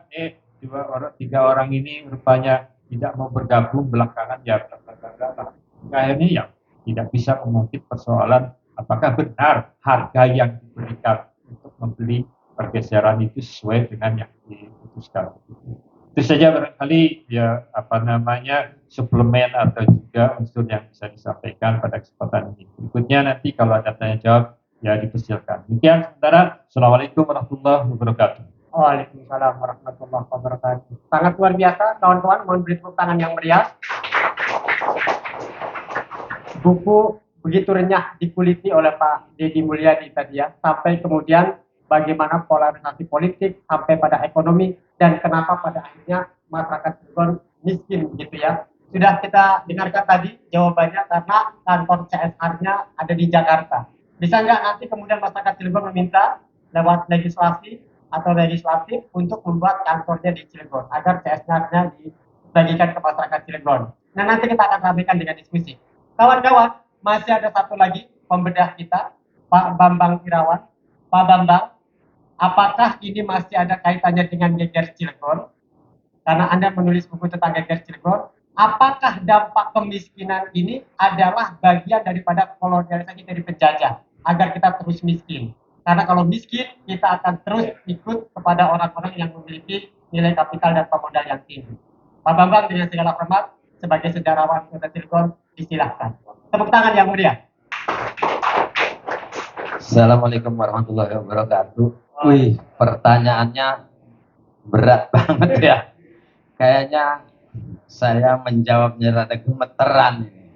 tiga orang ini rupanya tidak mau bergabung belakangan ya bla bla bla bla. Akhirnya ya tidak bisa mengungkit persoalan apakah benar harga yang diberikan untuk membeli pergeseran itu sesuai dengan yang diputuskan. Itu saja barangkali ya suplemen atau juga unsur yang bisa disampaikan pada kesempatan ini. Berikutnya nanti kalau ada tanya jawab ya dipersilakan. Demikian sementara. Assalamualaikum warahmatullahi wabarakatuh. Waalaikumsalam warahmatullahi wabarakatuh. Sangat luar biasa kawan-kawan, mohon beri tepuk tangan yang meriah. Buku begitu renyah dikuliti oleh Pak Deddy Mulyadi tadi ya, sampai kemudian bagaimana polarisasi politik sampai pada ekonomi dan kenapa pada akhirnya masyarakat Cilegon miskin gitu ya. Sudah kita dengarkan tadi jawabannya karena kantor CSR-nya ada di Jakarta. Bisa nggak nanti kemudian masyarakat Cilegon meminta lewat legislasi atau legislatif untuk membuat kantornya di Cilegon agar CSR-nya dibagikan ke masyarakat Cilegon. Nah nanti kita akan sampaikan dengan diskusi. Kawan-kawan, masih ada satu lagi pembedah kita, Pak Bambang Irawan. Pak Bambang, apakah ini masih ada kaitannya dengan geger Cilegon? Karena Anda menulis buku tentang geger Cilegon, apakah dampak kemiskinan ini adalah bagian daripada kolonialisasi dari penjajah agar kita terus miskin? Karena kalau miskin, kita akan terus ikut kepada orang-orang yang memiliki nilai kapital dan pemodal yang tinggi. Pak Bambang, dengan segala hormat, sebagai sejarawan Kota Cilegon, disilahkan. Tepuk tangan yang meriah. Assalamualaikum warahmatullahi wabarakatuh. Wih, pertanyaannya berat banget ya. Kayaknya saya menjawabnya rada gemeteran ini.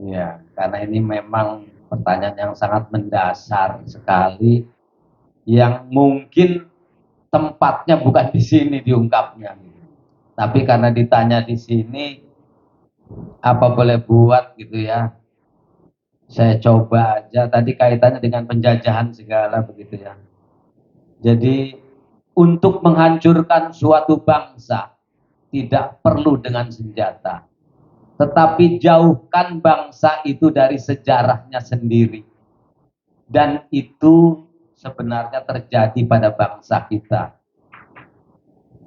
Iya, karena ini memang pertanyaan yang sangat mendasar sekali, yang mungkin tempatnya bukan di sini diungkapnya. Tapi karena ditanya di sini, apa boleh buat gitu ya. Saya coba aja, tadi kaitannya dengan penjajahan segala begitu ya. Jadi untuk menghancurkan suatu bangsa tidak perlu dengan senjata, tetapi jauhkan bangsa itu dari sejarahnya sendiri. Dan itu sebenarnya terjadi pada bangsa kita.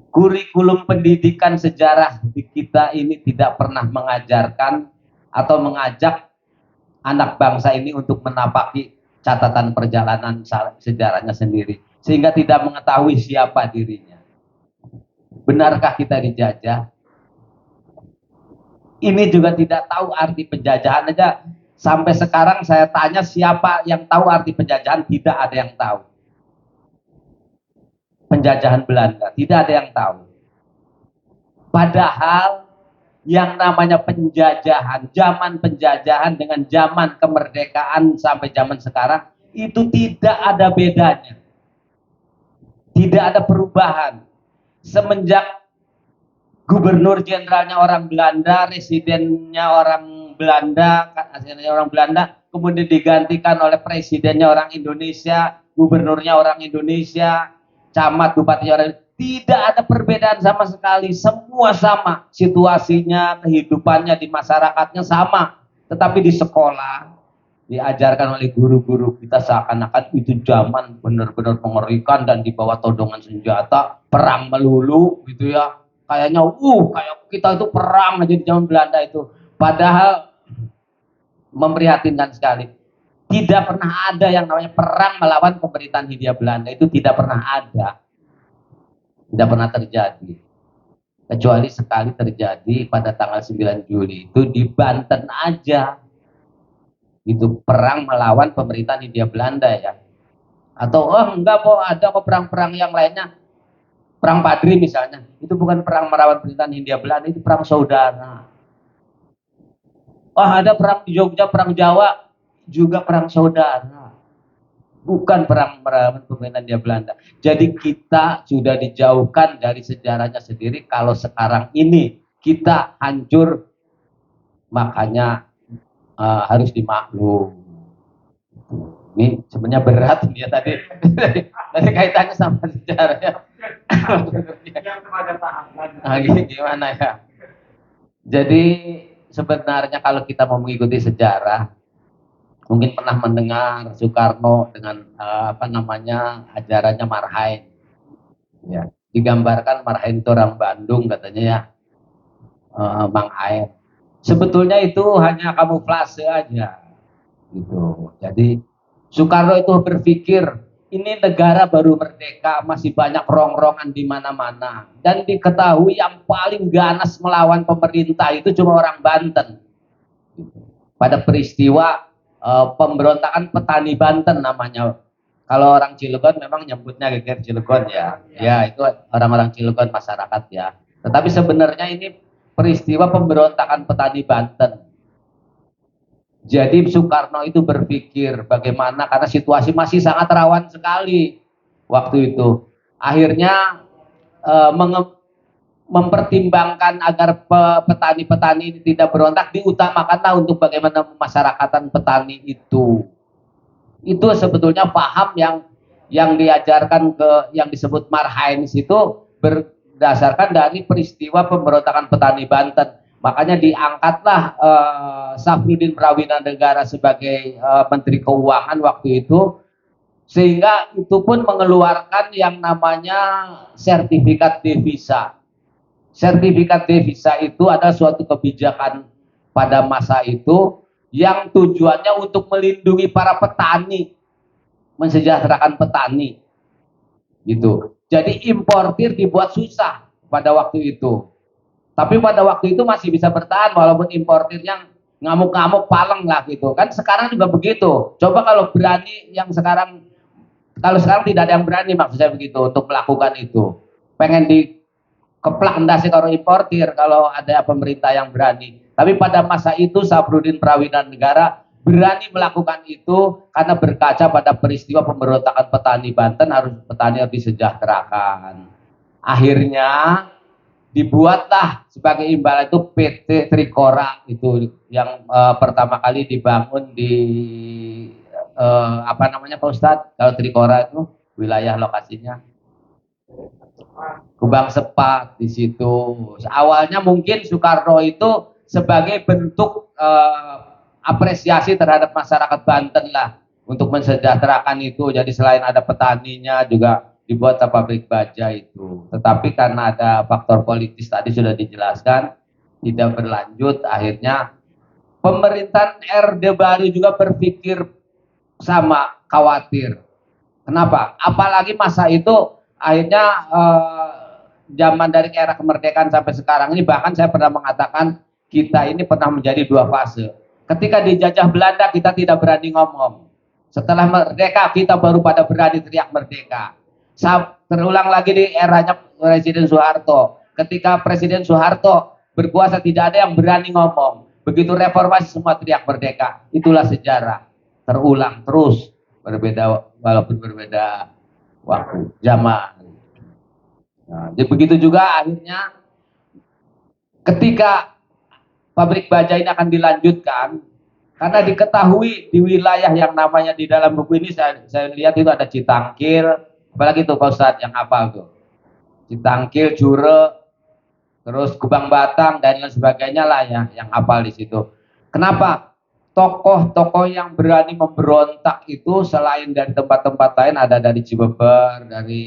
Kurikulum pendidikan sejarah di kita ini tidak pernah mengajarkan atau mengajak anak bangsa ini untuk menapaki catatan perjalanan sejarahnya sendiri, sehingga tidak mengetahui siapa dirinya. Benarkah kita dijajah? Ini juga tidak tahu arti penjajahan aja. Sampai sekarang saya tanya siapa yang tahu arti penjajahan, tidak ada yang tahu. Penjajahan Belanda, tidak ada yang tahu. Padahal yang namanya penjajahan, zaman penjajahan dengan zaman kemerdekaan sampai zaman sekarang itu tidak ada bedanya. Tidak ada perubahan. Semenjak gubernur jenderalnya orang Belanda, residennya orang Belanda, asistennya orang Belanda, kemudian digantikan oleh presidennya orang Indonesia, gubernurnya orang Indonesia, camat, bupati orang Indonesia. Tidak ada perbedaan sama sekali, semua sama, situasinya, kehidupannya di masyarakatnya sama. Tetapi di sekolah diajarkan oleh guru-guru kita seakan-akan itu zaman benar-benar mengerikan dan dibawa todongan senjata, perang melulu gitu ya. Kayaknya kayak kita itu perang aja di zaman Belanda itu. Padahal memprihatinkan sekali. Tidak pernah ada yang namanya perang melawan pemerintahan Hindia Belanda, itu tidak pernah ada. Tidak pernah terjadi. Kecuali sekali terjadi pada tanggal 9 Juli itu di Banten aja. Itu perang melawan pemerintahan Hindia Belanda ya. Atau enggak kok, ada kok perang-perang yang lainnya. Perang Padri misalnya, itu bukan perang melawan pemerintahan Hindia Belanda, itu perang saudara. Ada perang di Jogja, perang Jawa, juga perang saudara. Bukan perang melawan pemerintahan Hindia Belanda. Jadi kita sudah dijauhkan dari sejarahnya sendiri. Kalau sekarang ini kita hancur, makanya harus dimaklum. Ini sebenarnya berat dia tadi kaitannya sama sejarahnya. Gimana ya? Jadi sebenarnya kalau kita mau mengikuti sejarah, mungkin pernah mendengar Soekarno dengan ajarannya Marhain. Ya, digambarkan Marhain itu orang Bandung katanya ya, Mang Air. Sebetulnya itu hanya kamuflase aja, gitu. Jadi Soekarno itu berpikir ini negara baru merdeka, masih banyak rongrongan di mana-mana, dan diketahui yang paling ganas melawan pemerintah itu cuma orang Banten. Pada peristiwa pemberontakan petani Banten namanya. Kalau orang Cilegon memang nyebutnya geger Cilegon ya. Ya itu orang-orang Cilegon masyarakat ya. Tetapi sebenarnya ini peristiwa pemberontakan petani Banten. Jadi Soekarno itu berpikir bagaimana, karena situasi masih sangat rawan sekali waktu itu. Akhirnya mempertimbangkan agar petani-petani ini tidak berontak, diutamakanlah untuk bagaimana memasyarakatan petani itu. Itu sebetulnya paham yang diajarkan yang disebut Marhains itu berdasarkan dari peristiwa pemberontakan petani Banten. Makanya diangkatlah Safruddin Prawinanegara sebagai Menteri Keuangan waktu itu, sehingga itu pun mengeluarkan yang namanya sertifikat devisa. Sertifikat devisa itu adalah suatu kebijakan pada masa itu yang tujuannya untuk melindungi para petani, mensejahterakan petani, gitu. Jadi importir dibuat susah pada waktu itu. Tapi pada waktu itu masih bisa bertahan walaupun importirnya ngamuk-ngamuk paleng lah gitu. Kan sekarang juga begitu. Coba kalau berani yang sekarang, kalau sekarang tidak ada yang berani maksud saya begitu untuk melakukan itu. Pengen dikeplak endasi kalau importir kalau ada pemerintah yang berani. Tapi pada masa itu Safruddin Prawinanegara berani melakukan itu karena berkaca pada peristiwa pemberontakan petani Banten, petani harus disejahterakan. Akhirnya dibuatlah sebagai imbalan itu PT Trikora itu yang pertama kali dibangun di Pak Ustadz, kalau Trikora itu wilayah lokasinya Kubang Sepat di situ. Awalnya mungkin Soekarno itu sebagai bentuk apresiasi terhadap masyarakat Banten lah untuk mensejahterakan itu. Jadi selain ada petaninya juga dibuat pabrik baja itu. Tetapi karena ada faktor politis tadi sudah dijelaskan tidak berlanjut, akhirnya pemerintahan Orde Baru juga berpikir sama, khawatir. Kenapa? Apalagi masa itu akhirnya zaman dari era kemerdekaan sampai sekarang ini, bahkan saya pernah mengatakan kita ini pernah menjadi dua fase. Ketika dijajah Belanda kita tidak berani ngomong. Setelah merdeka kita baru pada berani teriak merdeka. Terulang lagi di eranya Presiden Soeharto. Ketika Presiden Soeharto berkuasa tidak ada yang berani ngomong. Begitu reformasi semua teriak merdeka. Itulah sejarah. Terulang terus. berbeda walaupun berbeda waktu zaman. Nah, jadi begitu juga akhirnya ketika pabrik baja ini akan dilanjutkan, karena diketahui di wilayah yang namanya di dalam buku ini saya lihat itu ada Citangkil, apalagi tuh Pak Ustadz yang hafal tuh, Citangkil, Jure, terus Kubang Batang dan lain sebagainya lah ya yang hafal di situ. Kenapa? Tokoh-tokoh yang berani memberontak itu selain dari tempat-tempat lain, ada dari Cibeber, dari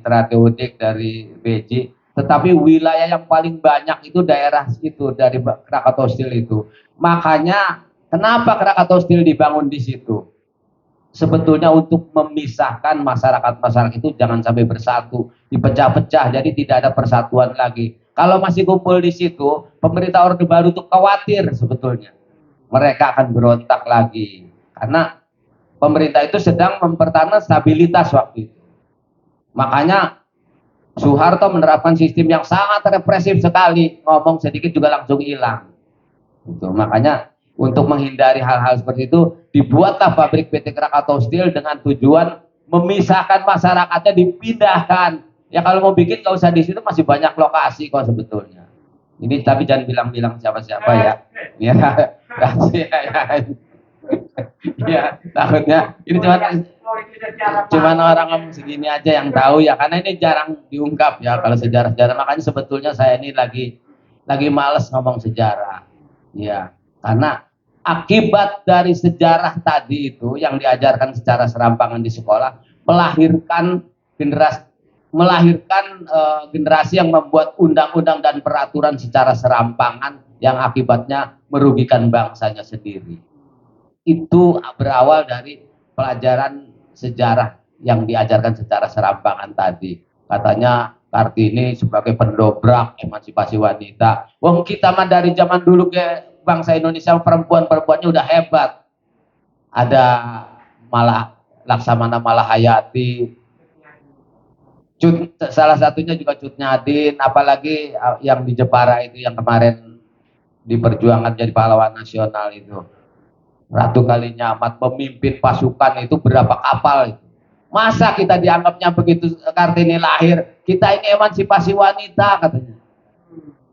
Teratai Udik, dari Beji, tetapi wilayah yang paling banyak itu daerah itu dari Krakatau Steel itu. Makanya kenapa Krakatau Steel dibangun di situ? Sebetulnya untuk memisahkan masyarakat-masyarakat itu jangan sampai bersatu, dipecah-pecah, jadi tidak ada persatuan lagi. Kalau masih kumpul di situ, pemerintah Orde Baru itu khawatir sebetulnya mereka akan berontak lagi, karena pemerintah itu sedang mempertahankan stabilitas waktu itu. Makanya Soeharto menerapkan sistem yang sangat represif sekali, ngomong sedikit juga langsung hilang. Itu makanya untuk menghindari hal-hal seperti itu dibuatlah pabrik PT Krakatau Steel dengan tujuan memisahkan masyarakatnya, dipindahkan. Ya kalau mau bikin nggak usah di situ, masih banyak lokasi kok sebetulnya. Ini tapi jangan bilang-bilang siapa-siapa ya. Ya, rahasia ya. Ya, takutnya ini cuman orang ngomong segini aja yang tahu ya, karena ini jarang diungkap ya kalau sejarah-sejarah. Makanya sebetulnya saya ini lagi males ngomong sejarah. Ya, karena akibat dari sejarah tadi itu yang diajarkan secara serampangan di sekolah melahirkan generasi yang membuat undang-undang dan peraturan secara serampangan yang akibatnya merugikan bangsanya sendiri. Itu berawal dari pelajaran sejarah yang diajarkan secara serampangan tadi. Katanya Kartini sebagai pendobrak emansipasi wanita. Wong kita mah dari zaman dulu ke bangsa Indonesia perempuan-perempuannya udah hebat. Ada Laksamana Malahayati, salah satunya juga Cut Nyadin, apalagi yang di Jepara itu yang kemarin diperjuangkan jadi pahlawan nasional itu. Ratu Kalinyamat memimpin pasukan itu berapa kapal itu. Masa kita dianggapnya begitu Kartini lahir, kita ini emansipasi wanita katanya.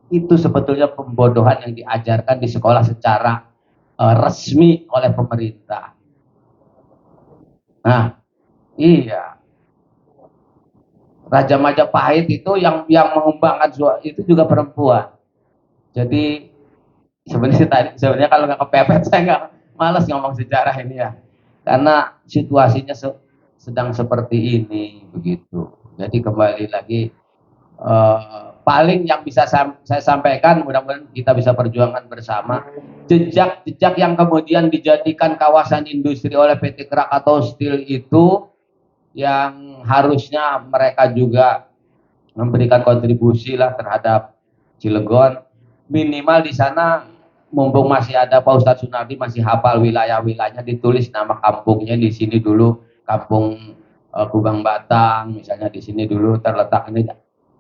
Itu sebetulnya pembodohan yang diajarkan di sekolah secara resmi oleh pemerintah. Nah, iya. Raja Majapahit itu yang mengembangkan itu juga perempuan. Jadi sebenarnya kalau nggak kepepet saya nggak malas ngomong sejarah ini ya, karena situasinya sedang seperti ini begitu. Jadi kembali lagi paling yang bisa saya sampaikan, mudah-mudahan kita bisa perjuangkan bersama jejak-jejak yang kemudian dijadikan kawasan industri oleh PT Krakatau Steel itu, yang harusnya mereka juga memberikan kontribusi lah terhadap Cilegon. Minimal di sana mumpung masih ada Pak Ustadz Sunardi masih hafal wilayah-wilayahnya, ditulis nama kampungnya di sini dulu, kampung Kubang Batang misalnya di sini dulu terletak ini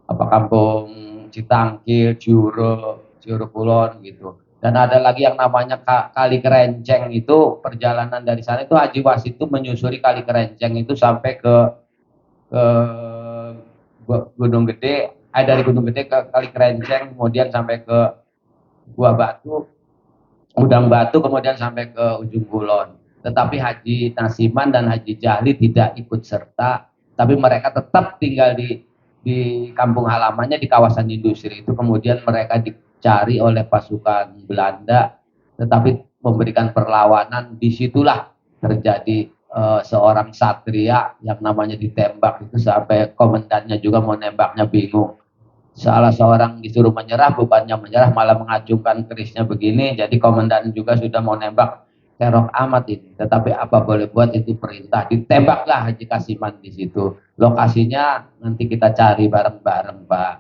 apa kampung Citangkil, Ciure Kulon gitu. Dan ada lagi yang namanya Kali Kerenceng, itu perjalanan dari sana itu Haji Wasit itu menyusuri Kali Kerenceng itu sampai ke Gunung Gede, dari Gunung Gede ke Kali Kerenceng, kemudian sampai ke Gua Batu, Udang Batu, kemudian sampai ke ujung Kulon. Tetapi Haji Nasiman dan Haji Jahli tidak ikut serta, tapi mereka tetap tinggal di kampung halamannya di kawasan industri itu. Kemudian mereka dicari oleh pasukan Belanda, tetapi memberikan perlawanan. Disitulah terjadi seorang satria yang namanya ditembak itu sampai komandannya juga mau nembaknya bingung. Salah seorang disuruh menyerah, bukannya menyerah malah mengacungkan kerisnya begini. Jadi komandan juga sudah mau nembak, kerok amat ini. Tetapi apa boleh buat, itu perintah. Ditembaklah Haji Kasiman di situ. Lokasinya nanti kita cari bareng-bareng Pak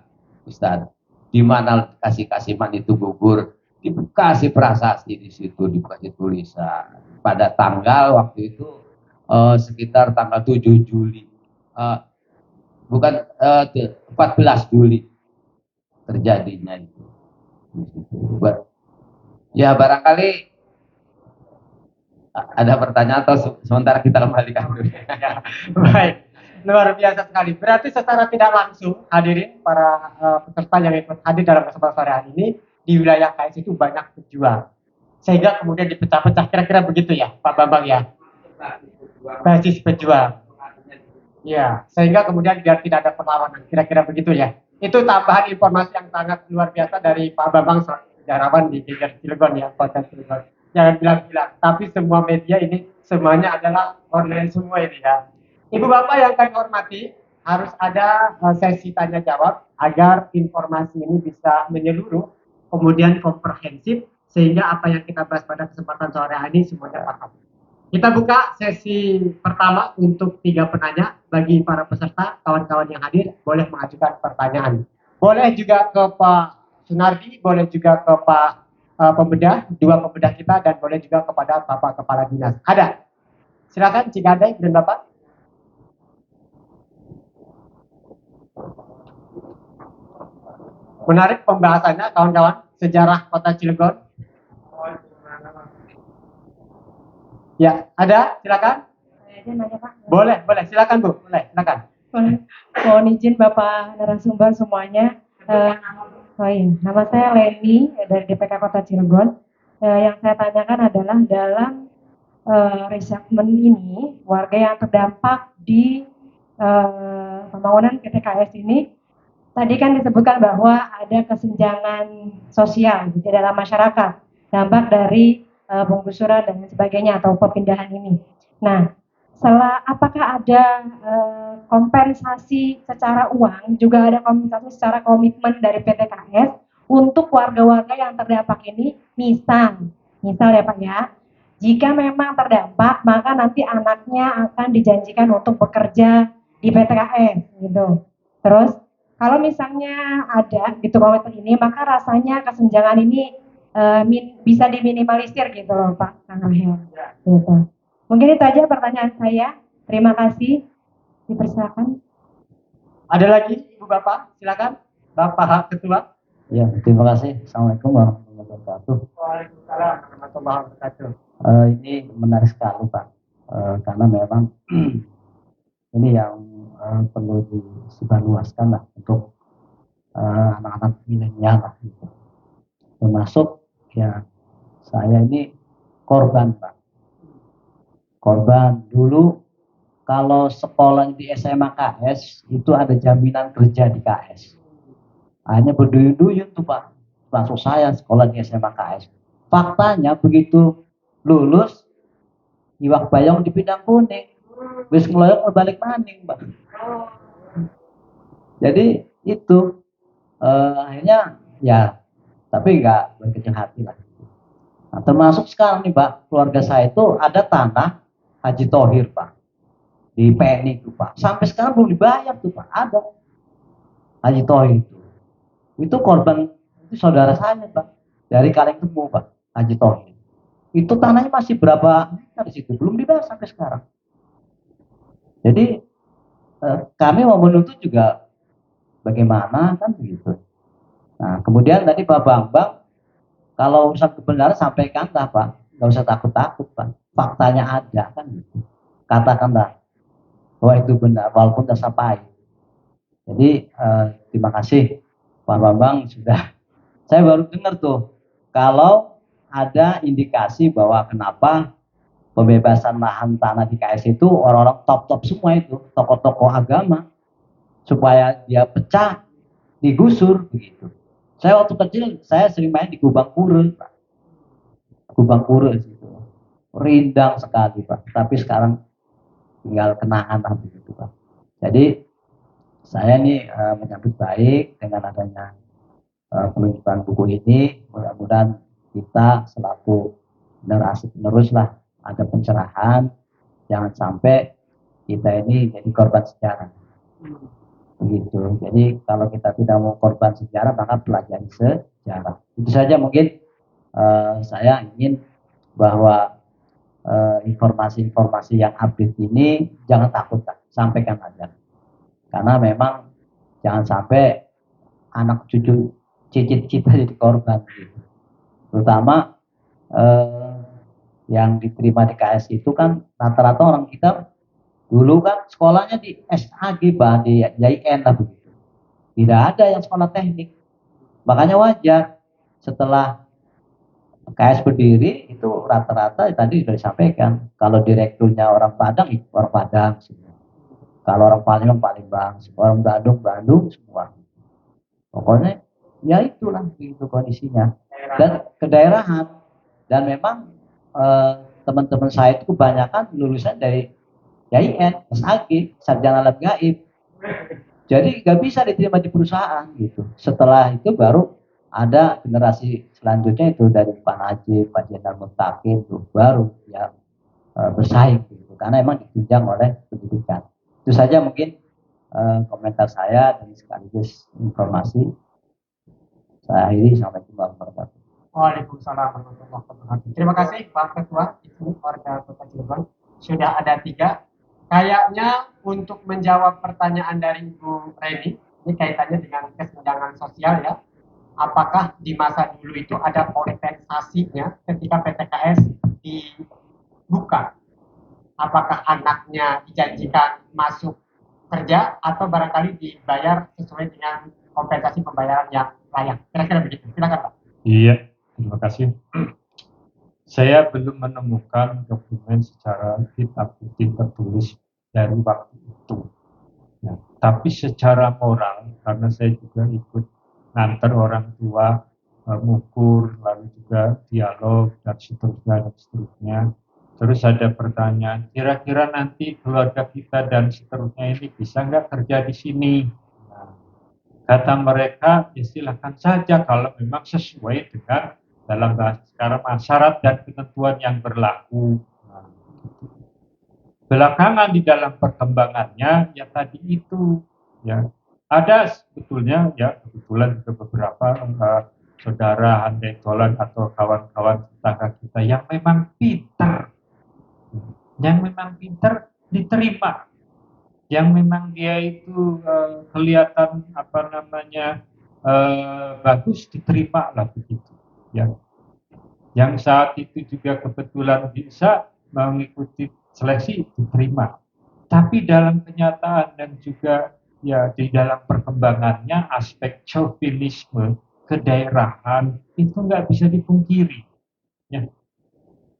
Ustadz. Di mana Kasiman itu gugur, dikasih prasasti di situ, dikasih tulisan. Pada tanggal waktu itu sekitar tanggal 7 Juli. Bukan 14 Juli terjadinya itu. Ya barangkali Ada pertanyaan atau sementara kita kembalikan dulu? Ya, baik, luar biasa sekali. Berarti secara tidak langsung hadirin para peserta yang ikut hadir dalam kesempatan sore hari ini di wilayah KS itu banyak pejuang, sehingga kemudian dipecah-pecah. Kira-kira begitu ya, Pak Bambang ya? Basis pejuang. Ya, sehingga kemudian biar tidak ada perlawanan. Kira-kira begitu ya. Itu tambahan informasi yang sangat luar biasa dari Pak Bambang, sejarawan di Geger Cilegon ya, Kota Cilegon. Jangan bilang-bilang, tapi semua media ini semuanya adalah online semua ini ya. Ibu Bapak yang kami hormati, harus ada sesi tanya jawab agar informasi ini bisa menyeluruh, kemudian komprehensif, sehingga apa yang kita bahas pada kesempatan sore hari ini semuanya paham. Kita buka sesi pertama untuk 3 penanya. Bagi para peserta, kawan-kawan yang hadir, boleh mengajukan pertanyaan. Boleh juga ke Pak Sunardi, boleh juga ke Pak pembedah, 2 pembedah kita, dan boleh juga kepada Bapak Kepala Dinas. Ada? Silakan jika ada, Ibu dan Bapak. Menarik pembahasannya, kawan-kawan, sejarah Kota Cilegon. Ya, ada? Silakan. Saya aja nanya, Pak. Boleh, silakan Bu, silakan. Mohon izin Bapak narasumber semuanya. Oh iya, nama saya Leni dari DPK Kota Cilegon. Yang saya tanyakan adalah dalam resettlement ini, warga yang terdampak di pembangunan PTKS ini, tadi kan disebutkan bahwa ada kesenjangan sosial di dalam masyarakat, dampak dari penggusuran dan sebagainya atau perpindahan ini. Nah, apakah ada kompensasi secara uang, juga ada kompensasi secara komitmen dari PTKS untuk warga-warga yang terdampak ini, misal ya Pak ya, jika memang terdampak, maka nanti anaknya akan dijanjikan untuk bekerja di PTKS gitu. Terus kalau misalnya ada gitu komitmen ini, maka rasanya kesenjangan ini bisa diminimalisir gitu loh Pak Kang Rahel. Gitu. Mungkin itu aja pertanyaan saya. Terima kasih. Dipersilakan. Ada lagi Ibu Bapak? Silakan. Bapak Ketua. Ya, terima kasih. Assalamualaikum warahmatullahi wabarakatuh. Waalaikumsalam warahmatullahi wabarakatuh. Ini menarik sekali Pak, karena memang ini yang perlu disebarluaskan lah untuk anak-anak milenial lah, gitu. Termasuk ya saya ini korban Pak. Korban dulu kalau sekolah di SMA KS itu ada jaminan kerja di KS. Hanya berduyun-duyun tuh Pak. Langsung saya sekolah di SMA KS. Faktanya begitu lulus iwak bayong dipindang kuning. Wis ngeloyok balik maning Pak. Jadi itu akhirnya ya tapi nggak berkecil hati lah. Nah, termasuk sekarang nih Pak, keluarga saya itu ada tanah Haji Thohir Pak di PNI itu Pak, sampai sekarang belum dibayar tuh Pak, ada Haji Thohir itu korban, itu saudara saya Pak dari Kalengkebo Pak, Haji Thohir itu tanahnya masih berapa hektar di situ belum dibayar sampai sekarang. Jadi kami mau menuntut juga bagaimana kan begitu. Nah, kemudian tadi Pak Bambang, kalau urusan kebenaran sampaikanlah Pak, nggak usah takut-takut Pak. Faktanya ada kan gitu. Katakanlah bahwa itu benar, walaupun dasar pahit. Jadi terima kasih Pak Bambang sudah. Saya baru dengar tuh kalau ada indikasi bahwa kenapa pembebasan lahan tanah di KS itu orang-orang top-top semua itu, tokoh-tokoh agama, supaya dia pecah, digusur begitu. Saya waktu kecil, saya sering main di Kubang Pura, Pak. Kubang Pura itu rindang sekali, Pak. Tapi sekarang tinggal kenangan lah begitu, Pak. Jadi saya ini menyambut baik dengan adanya peluncuran buku ini. Mudah-mudahan kita selaku generasi penerus lah ada pencerahan. Jangan sampai kita ini jadi korban sejarah. Begitu. Jadi kalau kita tidak mau korban sejarah maka pelajari sejarah. Itu saja mungkin saya ingin bahwa informasi-informasi yang update ini jangan takut, sampaikan aja. Karena memang jangan sampai anak cucu cicit kita jadi korban. Gitu. Terutama yang diterima di KS itu kan rata-rata orang kita dulu kan sekolahnya di SAG, Pak, di JIN lah begitu. Tidak ada yang sekolah teknik. Makanya wajar setelah KS berdiri itu rata-rata tadi sudah disampaikan. Kalau direkturnya orang Padang, itu orang Padang semua. Kalau orang Palembang, Palembang, orang Bandung, Bandung semua. Pokoknya ya itulah begitu kondisinya. Dan kedaerahan. Dan memang teman-teman saya itu kebanyakan lulusan dari JIN, SAG, Sarjana Lab Gaib. Jadi nggak bisa diterima di perusahaan gitu. Setelah itu baru ada generasi selanjutnya itu dari Pak Najib, Pak Jenderal Mutakin itu baru yang bersaing gitu. Karena emang ditunjang oleh pendidikan. Itu saja mungkin komentar saya dan sekaligus informasi. Saya akhiri, sampai jumpa. Waalaikumsalam warahmatullahi wabarakatuh. Terima kasih Pak Ketua itu warga Kota Cirebon. Sudah ada 3. Kayaknya untuk menjawab pertanyaan dari Ibu Reni, ini kaitannya dengan kesenjangan sosial ya. Apakah di masa dulu itu ada kompensasinya ketika PTKS dibuka? Apakah anaknya dijanjikan masuk kerja atau barangkali dibayar sesuai dengan kompensasi pembayaran yang layak? Kira-kira begitu. Silakan Pak. Iya, terima kasih. Saya belum menemukan dokumen secara hitam putih tertulis dari waktu itu. Ya, tapi secara moral, karena saya juga ikut nganter orang tua, mengukur, lalu juga dialog dan seterusnya. Terus ada pertanyaan, kira-kira nanti keluarga kita dan seterusnya ini bisa nggak kerja di sini? Nah, kata mereka, ya silakan saja kalau memang sesuai dengan dalam bahasa sekarang syarat dan ketentuan yang berlaku. Nah, belakangan di dalam perkembangannya ya tadi itu ya ada sebetulnya ya kebetulan juga beberapa saudara handai tolan atau kawan-kawan tetangga kita yang memang pintar diterima, yang memang dia itu kelihatan bagus diterima lah begitu ya. Yang saat itu juga kebetulan bisa mengikuti seleksi diterima. Tapi dalam kenyataan dan juga ya di dalam perkembangannya aspek chauvinisme, kedaerahan itu nggak bisa dipungkiri. Ya.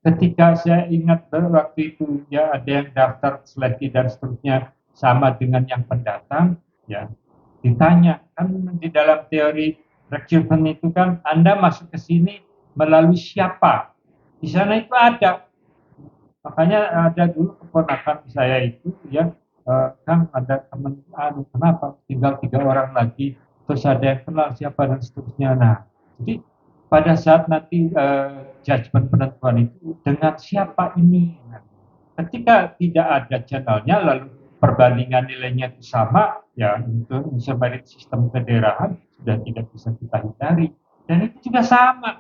Ketika saya ingat waktu itu ya ada yang daftar seleksi dan seterusnya sama dengan yang pendatang, ya ditanya kan di dalam teori recruitment itu kan Anda masuk ke sini melalui siapa? Di sana itu ada. Makanya ada dulu keponakan saya itu ya kan ada teman kenapa tinggal 3 orang lagi terus ada yang kenal siapa dan seterusnya. Nah, jadi pada saat nanti judgement penentuan itu dengan siapa ini. Nah, ketika tidak ada channelnya lalu perbandingan nilainya itu sama ya untuk unsur merit sistem kedaerahan sudah tidak bisa kita hindari. Dan itu juga sama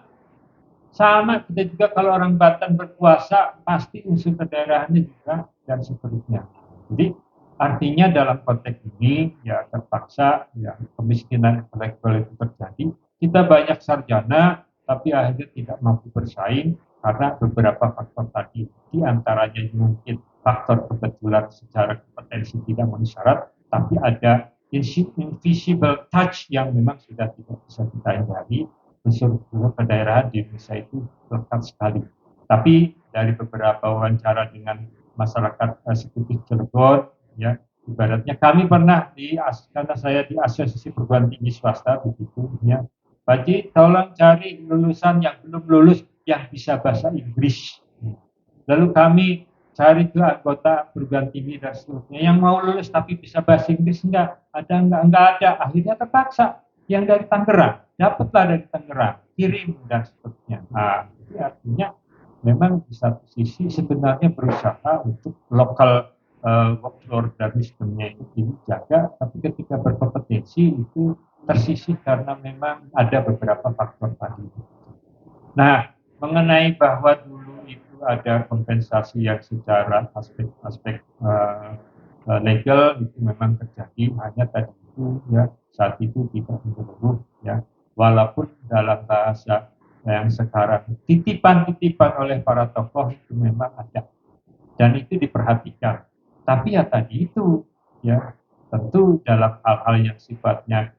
kita juga kalau orang Batak berkuasa pasti unsur kedaerahannya juga dan seterusnya. Jadi artinya dalam konteks ini ya terpaksa ya kemiskinan intelektual itu terjadi. Kita banyak sarjana tapi akhirnya tidak mampu bersaing karena beberapa faktor tadi. Di antaranya mungkin faktor kebetulan secara kompetensi tidak memenuhi syarat, tapi ada invisible touch yang memang sudah tidak bisa kita hindari. Unsur kedaerahan di Indonesia itu lekat sekali. Tapi dari beberapa wawancara dengan masyarakat eksekutif Cirebon, ya ibaratnya kami pernah karena saya di Asosiasi Perguruan Tinggi Swasta begitu, ya Pak Ji, tolong cari lulusan yang belum lulus yang bisa bahasa Inggris. Lalu kami cari ke anggota perguruan tinggi dan seterusnya yang mau lulus tapi bisa bahasa Inggris enggak ada. Akhirnya terpaksa yang dari Tangerang, dapatlah dari Tangerang, kirim dan seterusnya. Nah, itu artinya memang di satu sisi sebenarnya berusaha untuk lokal workflow dan sistemnya itu dijaga, tapi ketika berkompetensi itu tersisih karena memang ada beberapa faktor tadi. Nah, mengenai bahwa dulu itu ada kompensasi yang secara aspek legal itu memang terjadi, hanya tadi itu ya saat itu tidak menyeluruh ya, walaupun dalam bahasa yang sekarang titipan-titipan oleh para tokoh itu memang ada dan itu diperhatikan. Tapi ya tadi itu ya tentu dalam hal-hal yang sifatnya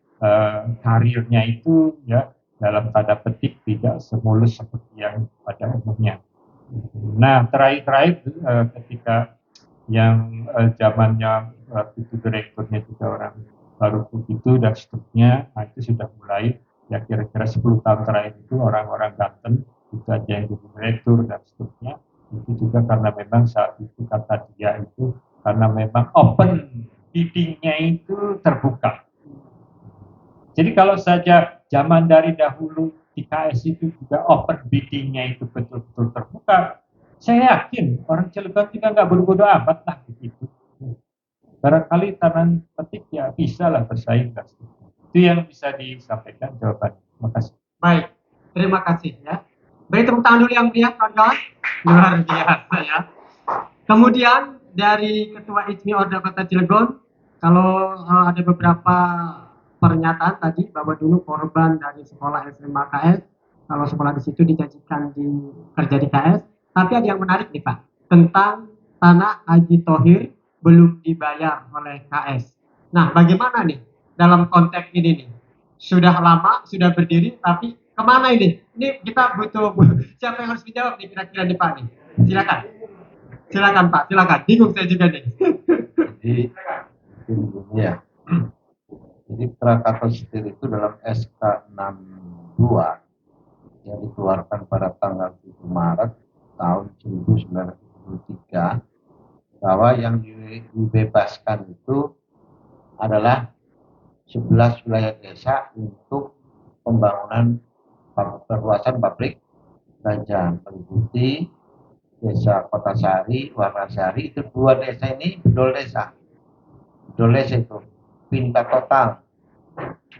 karirnya itu ya dalam tanda petik tidak semulus seperti yang pada umumnya. Nah terakhir ketika yang zamannya waktu itu direkturnya juga orang baru begitu dan seterusnya, nah itu sudah mulai ya kira-kira 10 tahun terakhir itu orang-orang Banten itu aja yang jadi direktur dan seterusnya. Itu juga karena memang saat itu kata dia itu karena memang open biddingnya itu terbuka. Jadi kalau saja zaman dari dahulu di KS itu juga open biddingnya itu betul-betul terbuka, saya yakin orang Cilegon juga nggak berbodoh amat lah begitu. Barangkali tanam petik ya bisa lah bersaing dan seterusnya. Itu yang bisa disampaikan jawabannya. Terima kasih. Baik, terima kasih ya. Beri tepuk tangan dulu yang meriah, kawan-kawan. Luar biasa ya. Kemudian dari Ketua ISMI Orda Kota Cilegon, kalau ada beberapa pernyataan tadi bahwa dulu korban dari sekolah SMA KS, kalau sekolah di situ dijanjikan kerja di KS, tapi ada yang menarik nih Pak, tentang tanah Haji Thohir belum dibayar oleh KS. Nah, bagaimana nih dalam konteks ini nih? Sudah lama, sudah berdiri, tapi kemana ini? Ini kita butuh siapa yang harus dijawab nih kira-kira nih Pak nih? Silakan Pak, silakan. Bingung saya juga nih. Jadi ini ya. Jadi Krakatau Steel itu dalam SK 62 yang dikeluarkan pada tanggal 7 Maret tahun 1973 bahwa yang dibebaskan itu adalah 11 wilayah desa untuk pembangunan perluasan pabrik baja Putih, desa Kota Sari, Warnasari, itu 2 desa ini bedol desa. Bedol desa itu pindah total.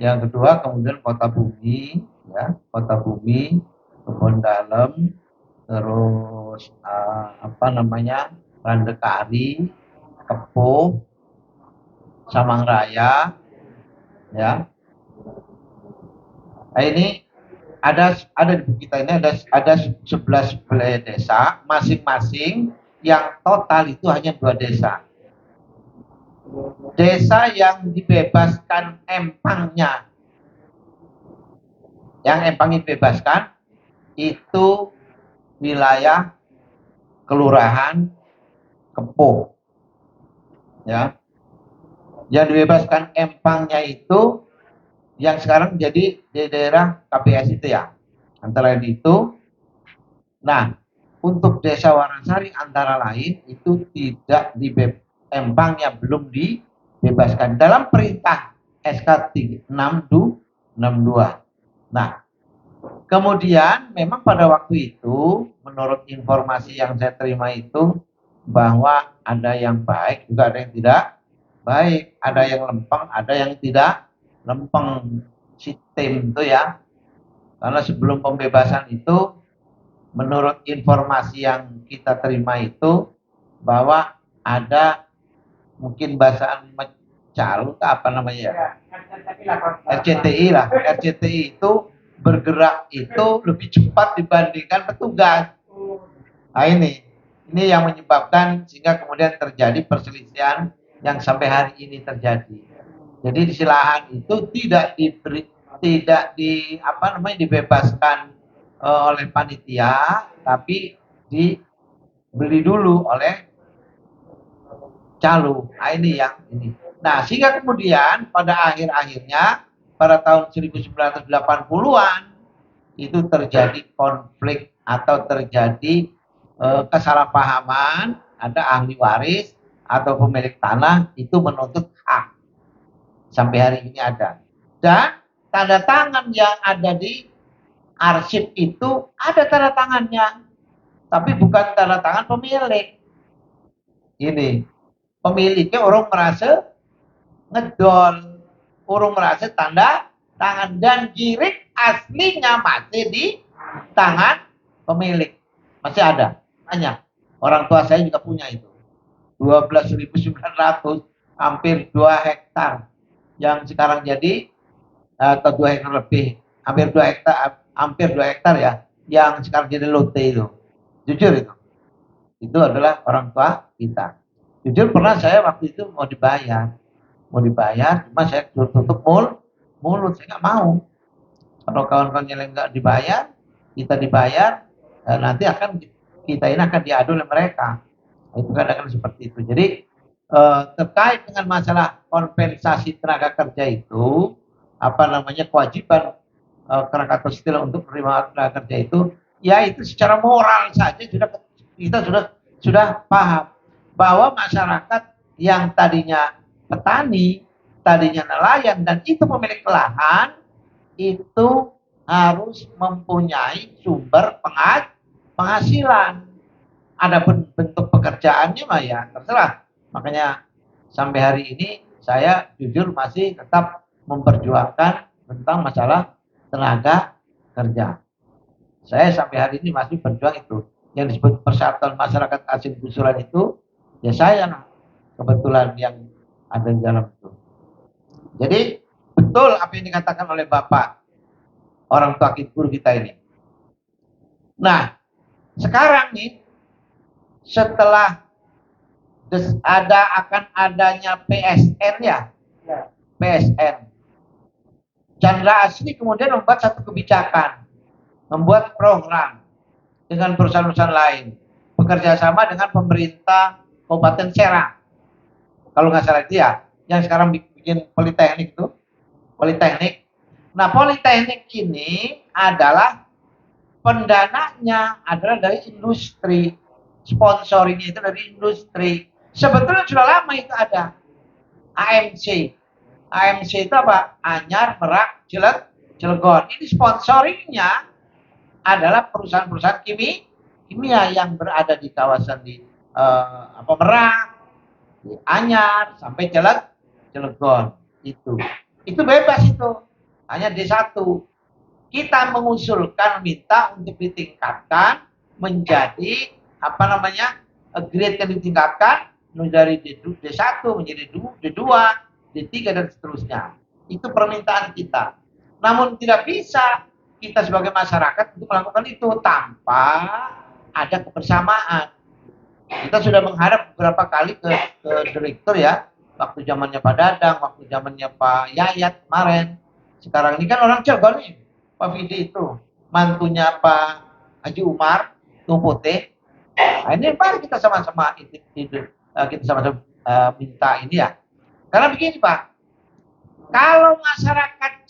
Yang kedua kemudian Kota Bumi, ya, Kota Bumi, Kebon Dalem, terus Randekari, Kepuh, Samang Raya, ya. Nah, ini ada di buku kita ini ada 11 wilayah desa, masing-masing yang total itu hanya 2 desa. Desa yang dibebaskan empangnya, yang empang dibebaskan itu wilayah kelurahan Kepuh, ya. Yang dibebaskan empangnya itu yang sekarang jadi di daerah KPS itu ya, antara lain itu. Nah, untuk desa Warnasari antara lain itu tidak empangnya belum dibebaskan dalam perintah SK 62. Nah, kemudian memang pada waktu itu menurut informasi yang saya terima itu bahwa ada yang baik juga ada yang tidak baik, ada yang lempeng, ada yang tidak lempeng sistem itu ya. Karena sebelum pembebasan itu menurut informasi yang kita terima itu bahwa ada mungkin bahasaan mecalu apa namanya ya, RCTI lah. RCTI itu bergerak itu lebih cepat dibandingkan petugas. Nah ini yang menyebabkan sehingga kemudian terjadi perselisihan yang sampai hari ini terjadi. Jadi di lahan itu tidak dibebaskan oleh panitia, tapi dibeli dulu oleh calu. Nah, ini yang ini. Nah, sehingga kemudian pada akhir-akhirnya pada tahun 1980-an itu terjadi konflik atau terjadi kesalahpahaman, ada ahli waris atau pemilik tanah itu menuntut hak. Sampai hari ini ada. Dan tanda tangan yang ada di arsip itu ada tanda tangannya. Tapi bukan tanda tangan pemilik. Ini. Pemiliknya orang merasa ngedol. Orang merasa tanda tangan. Dan jirik aslinya masih di tangan pemilik. Masih ada. Hanya. Orang tua saya juga punya itu. 12.900. Hampir 2 hektar. Yang sekarang jadi atau 2 hektar lebih, hampir 2 hektar, hampir 2 hektar ya, yang sekarang jadi lote itu. Jujur itu adalah orang tua kita. Jujur pernah saya waktu itu mau dibayar, cuma saya tutup mulut, saya nggak mau. Kalau kawan-kawan yang nggak dibayar, kita dibayar, nanti kita ini akan diadu oleh mereka. Itu kadang-kadang seperti itu. Jadi terkait dengan masalah kompensasi tenaga kerja itu, kewajiban Krakatau Steel untuk menerima tenaga kerja itu, ya itu secara moral saja kita sudah paham bahwa masyarakat yang tadinya petani, tadinya nelayan dan itu pemilik lahan itu harus mempunyai sumber penghasilan. Ada bentuk pekerjaannya mah ya terserah. Makanya sampai hari ini saya jujur masih tetap memperjuangkan tentang masalah tenaga kerja. Saya sampai hari ini masih berjuang itu. Yang disebut Persatuan Masyarakat Asing Gusuran itu, ya saya kebetulan yang ada di dalam itu. Jadi betul apa yang dikatakan oleh Bapak, orang tua guru kita ini. Nah, sekarang nih, setelah akan adanya PSN ya, PSN. Chandra Asri kemudian membuat satu kebijakan, membuat program dengan perusahaan-perusahaan lain, bekerja sama dengan pemerintah Kabupaten Serang. Kalau nggak salah itu ya, yang sekarang bikin politeknik itu, politeknik. Nah, politeknik ini adalah pendananya adalah dari industri, sponsoringnya itu dari industri. Sebetulnya sudah lama itu ada AMC. AMC itu apa? Anyar, Merak, Cilegon. Ini sponsoringnya adalah perusahaan-perusahaan kimia yang berada di kawasan di Merak, di Anyar, sampai Cilegon. Itu bebas itu. Hanya D1. Kita mengusulkan minta untuk ditingkatkan menjadi grade yang ditingkatkan dari D1 menjadi D2, D3 dan seterusnya. Itu permintaan kita. Namun tidak bisa kita sebagai masyarakat untuk melakukan itu tanpa ada kebersamaan. Kita sudah menghadap beberapa kali ke direktur ya, waktu zamannya Pak Dadang, waktu zamannya Pak Yayat kemarin. Sekarang ini kan orang Cilegon nih, Pak Fidi itu, mantunya Pak Haji Umar, Tupote. Nah, ini mari kita sama-sama minta ini ya. Karena begini Pak, kalau masyarakat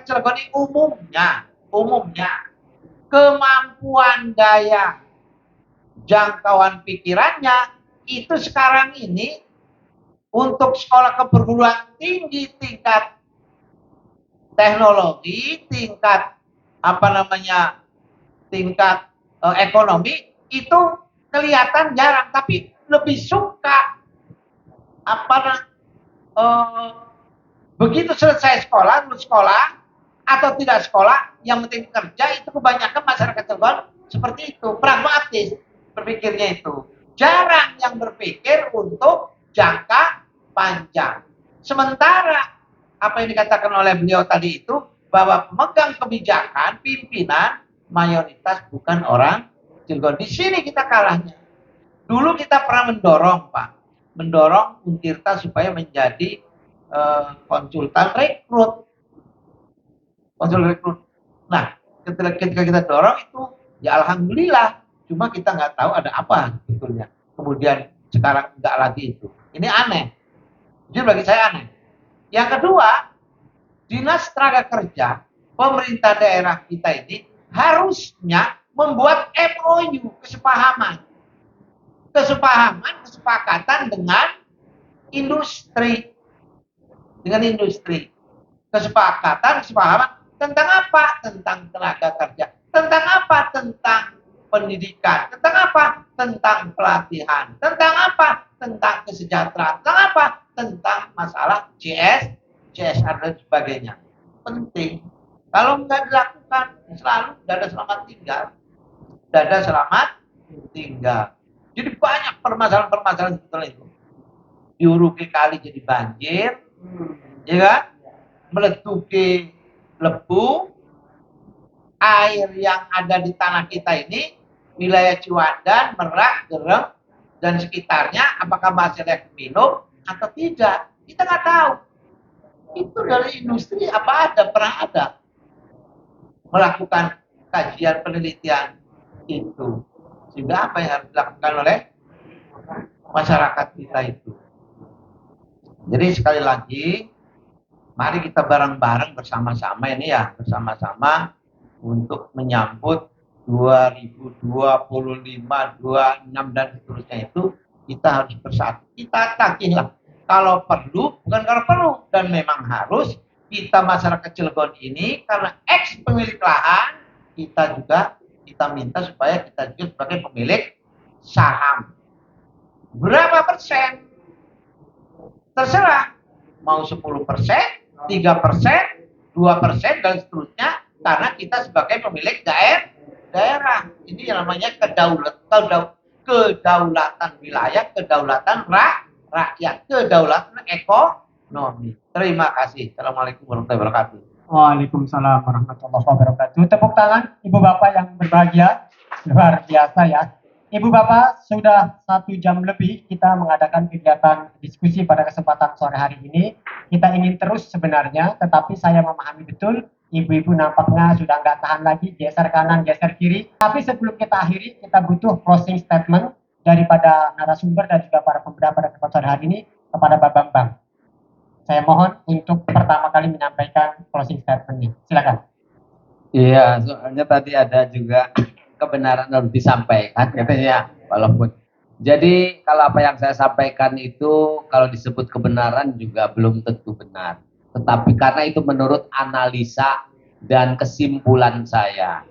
Cilegon ini umumnya kemampuan daya jangkauan pikirannya itu sekarang ini untuk sekolah keperguruan tinggi tingkat teknologi, tingkat ekonomi itu kelihatan jarang, tapi lebih suka begitu selesai lulus sekolah atau tidak sekolah, yang penting kerja. Itu kebanyakan masyarakat Cilegon seperti itu, pragmatis berpikirnya itu. Jarang yang berpikir untuk jangka panjang. Sementara apa yang dikatakan oleh beliau tadi itu, bahwa pemegang kebijakan, pimpinan, mayoritas bukan orang Cilegon. Di sini kita kalahnya. Dulu kita pernah mendorong Untirta supaya menjadi konsultan rekrut. Nah, ketika kita dorong itu, ya alhamdulillah. Cuma kita nggak tahu ada apa sebetulnya. Kemudian sekarang nggak lagi itu. Ini aneh. Jadi bagi saya aneh. Yang kedua, Dinas Tenaga Kerja, pemerintah daerah kita ini harusnya membuat MOU, kesepakatan dengan industri. Kesepakatan tentang apa? Tentang tenaga kerja. Tentang apa? Tentang pendidikan. Tentang apa? Tentang pelatihan. Tentang apa? Tentang kesejahteraan. Tentang apa? Tentang masalah CSR dan sebagainya. Penting. Kalau nggak dilakukan, selalu dada selamat tinggal. Jadi banyak permasalahan sebetulnya itu. Diuruki kali jadi banjir, ya kan? Meletupi lebu, air yang ada di tanah kita ini, wilayah Ciwandan, Merak, Gereng, dan sekitarnya, apakah masih layak minum atau tidak? Kita nggak tahu. Itu dari industri apa ada, pernah ada melakukan kajian penelitian itu. Sehingga apa yang harus dilakukan oleh masyarakat kita itu. Jadi sekali lagi, mari kita bareng-bareng bersama-sama ini ya, bersama-sama untuk menyambut 2025, 26 dan seterusnya itu kita harus bersatu. Kita tagihlah kalau perlu, bukan kalau perlu, dan memang harus kita masyarakat Cilegon ini karena ex pemilik lahan, kita minta supaya kita juga sebagai pemilik saham. Berapa persen? Terserah, mau 10%, 3%, 2%, dan seterusnya, karena kita sebagai pemilik daerah. Ini yang namanya kedaulatan wilayah, kedaulatan rakyat, kedaulatan ekonomi. Terima kasih. Assalamualaikum warahmatullahi wabarakatuh. Waalaikumsalam warahmatullahi wabarakatuh. Tepuk tangan Ibu Bapak yang berbahagia. Luar biasa ya. Ibu Bapak, sudah 1 jam lebih kita mengadakan kegiatan diskusi pada kesempatan sore hari ini. Kita ingin terus sebenarnya, tetapi saya memahami betul ibu-ibu nampaknya sudah nggak tahan lagi, geser kanan, geser kiri. Tapi sebelum kita akhiri, kita butuh closing statement daripada narasumber dan juga para pembicara pada kesempatan sore hari ini kepada Pak Bambang. Saya mohon untuk pertama kali menyampaikan closing statement-nya. Silakan. Iya, soalnya tadi ada juga kebenaran harus disampaikan katanya, walaupun. Jadi kalau apa yang saya sampaikan itu kalau disebut kebenaran juga belum tentu benar. Tetapi karena itu menurut analisa dan kesimpulan saya.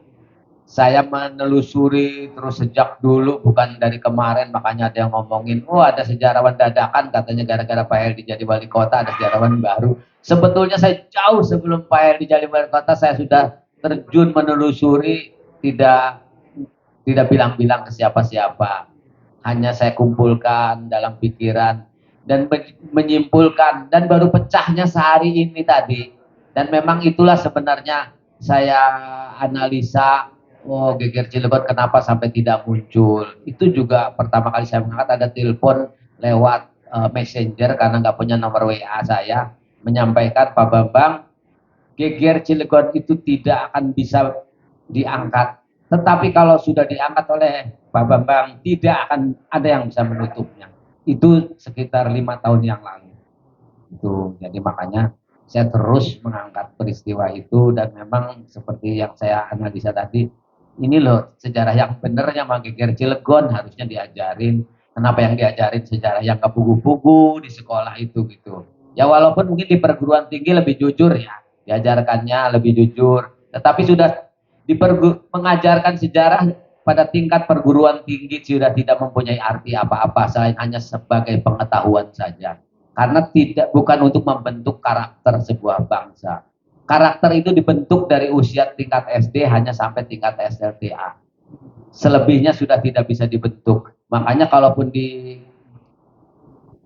Saya menelusuri terus sejak dulu, bukan dari kemarin, makanya ada yang ngomongin, oh ada sejarawan dadakan, katanya gara-gara Pak Heldi jadi wali kota, ada sejarawan baru. Sebetulnya saya jauh sebelum Pak Heldi jadi wali kota, saya sudah terjun menelusuri, tidak bilang-bilang ke siapa-siapa. Hanya saya kumpulkan dalam pikiran, dan menyimpulkan, dan baru pecahnya sehari ini tadi. Dan memang itulah sebenarnya saya analisa, oh geger Cilegon kenapa sampai tidak muncul. Itu juga pertama kali saya mengangkat ada telepon lewat messenger karena nggak punya nomor WA saya, menyampaikan Pak Bambang, geger Cilegon itu tidak akan bisa diangkat. Tetapi kalau sudah diangkat oleh Pak Bambang, tidak akan ada yang bisa menutupnya. Itu sekitar 5 tahun yang lalu. Itu jadi makanya saya terus mengangkat peristiwa itu, dan memang seperti yang saya analisa tadi, ini loh sejarah yang benernya geger Cilegon harusnya diajarin. Kenapa yang diajarin sejarah yang ke buku-buku di sekolah itu gitu. Ya walaupun mungkin di perguruan tinggi lebih jujur ya, diajarkannya lebih jujur. Tetapi sudah mengajarkan sejarah pada tingkat perguruan tinggi sudah tidak mempunyai arti apa-apa selain hanya sebagai pengetahuan saja. Karena bukan untuk membentuk karakter sebuah bangsa. Karakter itu dibentuk dari usia tingkat SD hanya sampai tingkat SLTA. Selebihnya sudah tidak bisa dibentuk. Makanya kalaupun di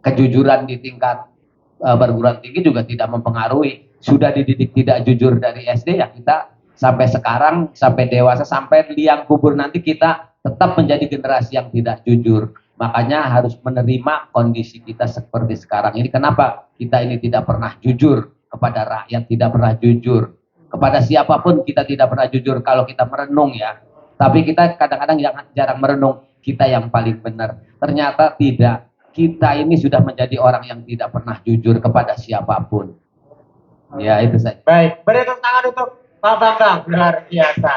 kejujuran di tingkat perguruan tinggi juga tidak mempengaruhi. Sudah dididik tidak jujur dari SD, ya kita sampai sekarang, sampai dewasa, sampai liang kubur nanti kita tetap menjadi generasi yang tidak jujur. Makanya harus menerima kondisi kita seperti sekarang ini. Kenapa kita ini tidak pernah jujur kepada rakyat, tidak pernah jujur kepada siapapun, kita tidak pernah jujur kalau kita merenung ya. Tapi kita kadang-kadang jarang merenung, kita yang paling benar. Ternyata tidak. Kita ini sudah menjadi orang yang tidak pernah jujur kepada siapapun. Ya itu saja. Baik, beri tepuk tangan untuk Pak Bambang, luar biasa.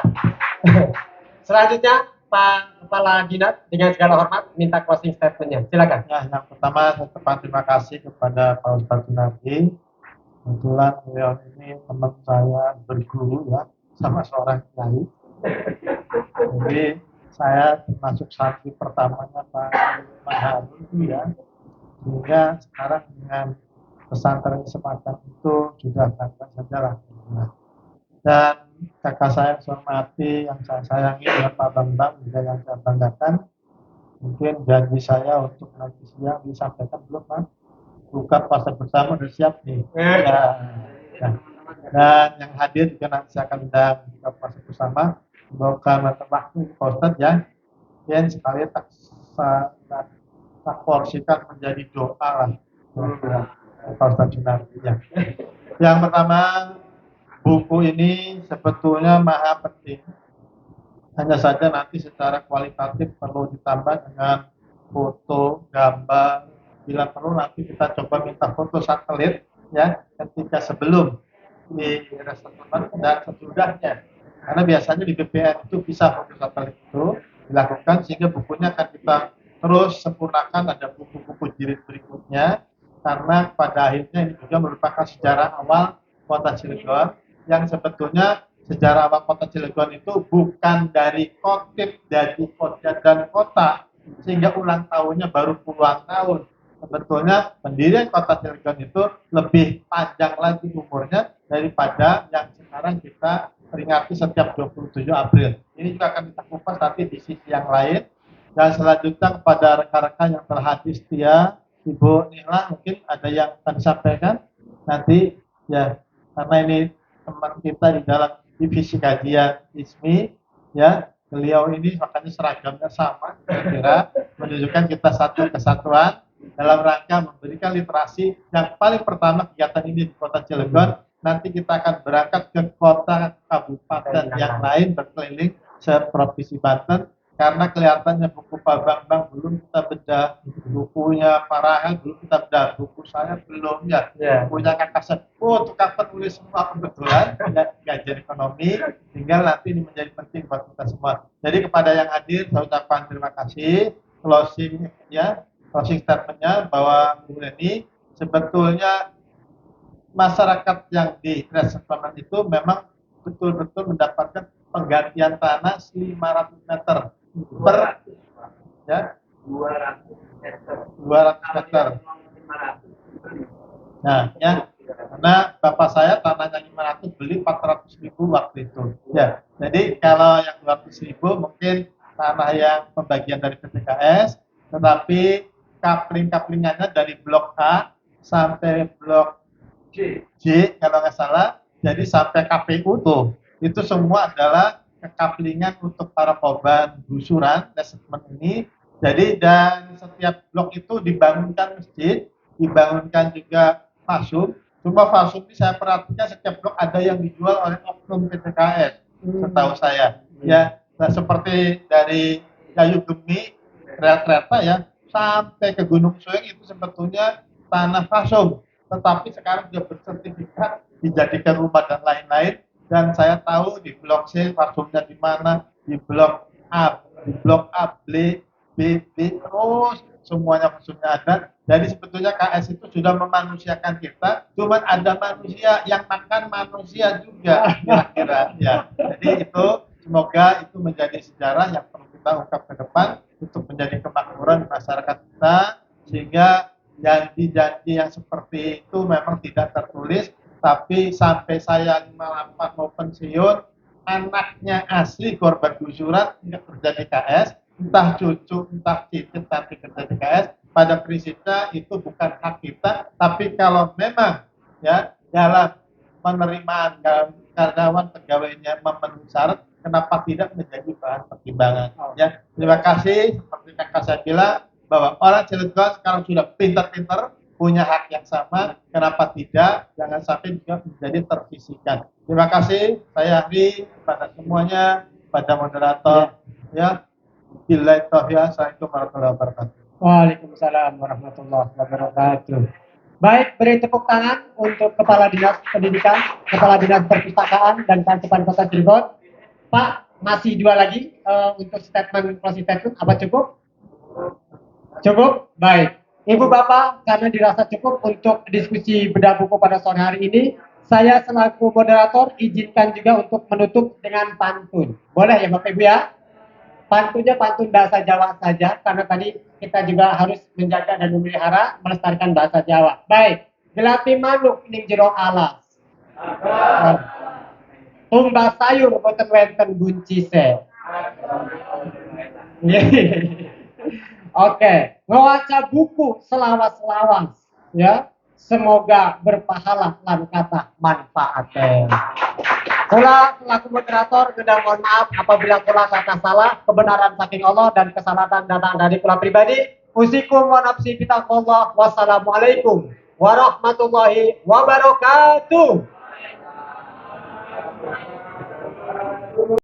Selanjutnya Pak Kepala Dinas dengan segala hormat minta closing statement-nya. Silakan. Ya, yang pertama saya ucapkan terima kasih kepada Pak Ustadz Junardi. Kebetulan beliau ini teman saya berguru ya, sama seorang kiai. Jadi saya termasuk santri pertamanya Pak Harun itu ya. Sehingga sekarang dengan pesantren semacam itu sudah bangga saja lah. Dan kakak saya yang saya hormati, yang saya sayangi, ya Pak Bambang juga yang saya banggakan. Mungkin janji saya untuk nanti siang disampaikan belum Pak? Buka puasa bersama udah siap nih. Ya. Dan yang hadir juga nanti saya akan undang buka puasa bersama. Semoga waktu Pak Ustadz ya. Dan sekali tak porsikan menjadi doa lah. Pak Ustadz Junardi ya. Yang pertama, buku ini sebetulnya maha penting. Hanya saja nanti secara kualitatif perlu ditambah dengan foto, gambar. Bila perlu nanti kita coba minta foto satelit ya ketika sebelum di resettlement dan sesudahnya. Karena biasanya di BPN itu bisa foto satelit itu dilakukan sehingga bukunya akan kita terus sempurnakan, ada buku-buku jilid berikutnya. Karena pada akhirnya ini juga merupakan sejarah awal kota Cilegon yang sebetulnya sejarah awal kota Cilegon itu bukan dari kotip dari kota dan kota sehingga ulang tahunnya baru puluhan tahun. Sebetulnya pendirian kota Cilegon itu lebih panjang lagi umurnya daripada yang sekarang kita peringati setiap 27 April. Ini juga akan kita kupas nanti di sisi yang lain. Dan selanjutnya kepada rekan-rekan yang telah hadir setia, Ibu Nila mungkin ada yang akan disampaikan nanti ya, karena ini teman kita di dalam divisi kajian ISMI ya, beliau ini makanya seragamnya sama, kira-kira menunjukkan kita satu kesatuan dalam rangka memberikan literasi. Yang paling pertama kegiatan ini di kota Cilegon, nanti kita akan berangkat ke kota kabupaten yang lain berkeliling seprovinsi Banten. Karena kelihatannya buku Pak Bambang belum kita bedah, bukunya Pak Rahel belum kita bedah, buku saya belum ya, bukunya Kak Kasep, tukang penulis semua kebetulan, ya, kajian ekonomi, tinggal nanti ini menjadi penting buat kita semua. Jadi kepada yang hadir, saya ucapkan terima kasih, closing statementnya bahwa Bu Leni sebetulnya masyarakat yang di resettlement itu memang betul-betul mendapatkan penggantian tanah 500 meter per ya 200 meter. Nah, ya, karena bapak saya tanahnya 500 beli 400.000 waktu itu. Ya, jadi kalau yang 200.000 mungkin tanah yang pembagian dari PTKS, tetapi kapling-kaplingannya dari blok A sampai blok J kalau nggak salah, jadi sampai KPU tuh, itu semua adalah kekaplingan untuk para korban gusuran resettlement ini. Jadi dan setiap blok itu dibangunkan masjid, dibangunkan juga fasum. Cuma fasum ini saya perhatikan setiap blok ada yang dijual oleh oknum PTKS, setahu saya. Ya, nah, seperti dari Kayu Gemi, kereta ya, sampai ke Gunung Sueng itu sebetulnya tanah fasum. Tetapi sekarang sudah bersertifikat dijadikan rumah dan lain-lain. Dan saya tahu di blok C fasumnya di mana, di blok A, B, terus semuanya fasumnya ada. Jadi sebetulnya KS itu sudah memanusiakan kita, cuman ada manusia yang makan manusia juga kira-kira ya. Jadi itu semoga itu menjadi sejarah yang perlu kita ungkap ke depan untuk menjadi kemakmuran masyarakat kita, sehingga janji-janji yang seperti itu memang tidak tertulis. Tapi sampai saya 58 mau pensiun, anaknya asli korban gusuran tidak kerja di KS, entah cucu, entah cicit nanti kerja di KS. Pada prinsipnya itu bukan hak kita, tapi kalau memang ya dalam penerimaan karyawan pegawainya memenuhi syarat, kenapa tidak menjadi bahan pertimbangan? Ya, terima kasih. Seperti kakak saya bilang bahwa orang Cilegon sekarang sudah pintar-pintar, punya hak yang sama, kenapa tidak? Jangan sampai juga menjadi terpisihkan. Terima kasih, saya Ahli, kepada semuanya, pada moderator, ya. Billahi taufiq, assalamualaikum warahmatullahi wabarakatuh. Waalaikumsalam warahmatullahi wabarakatuh. Baik, beri tepuk tangan untuk Kepala Dinas Pendidikan, Kepala Dinas Perpustakaan, dan Kearifan Kota Cilegon. Pak, masih 2 lagi untuk closing statement, apa cukup? Cukup? Baik. Ibu Bapak, karena dirasa cukup untuk diskusi bedah buku pada sore hari ini, saya selaku moderator izinkan juga untuk menutup dengan pantun. Boleh ya Bapak Ibu ya? Pantunnya pantun bahasa Jawa saja, karena tadi kita juga harus menjaga dan memelihara, melestarikan bahasa Jawa. Baik, gelapi manuk ning jero alas. Tumbas sayur boten wenten buncise. Oke, ngawaca buku selawas-lawas, ya. semoga berpahala lan kata manfaatnya. Kula selaku moderator sudah mohon maaf apabila kula kata salah, kebenaran saking Allah dan kesalahan datang dari kula pribadi. Usikum wa nafsi bitaqullah. Wassalamualaikum warahmatullahi wabarakatuh.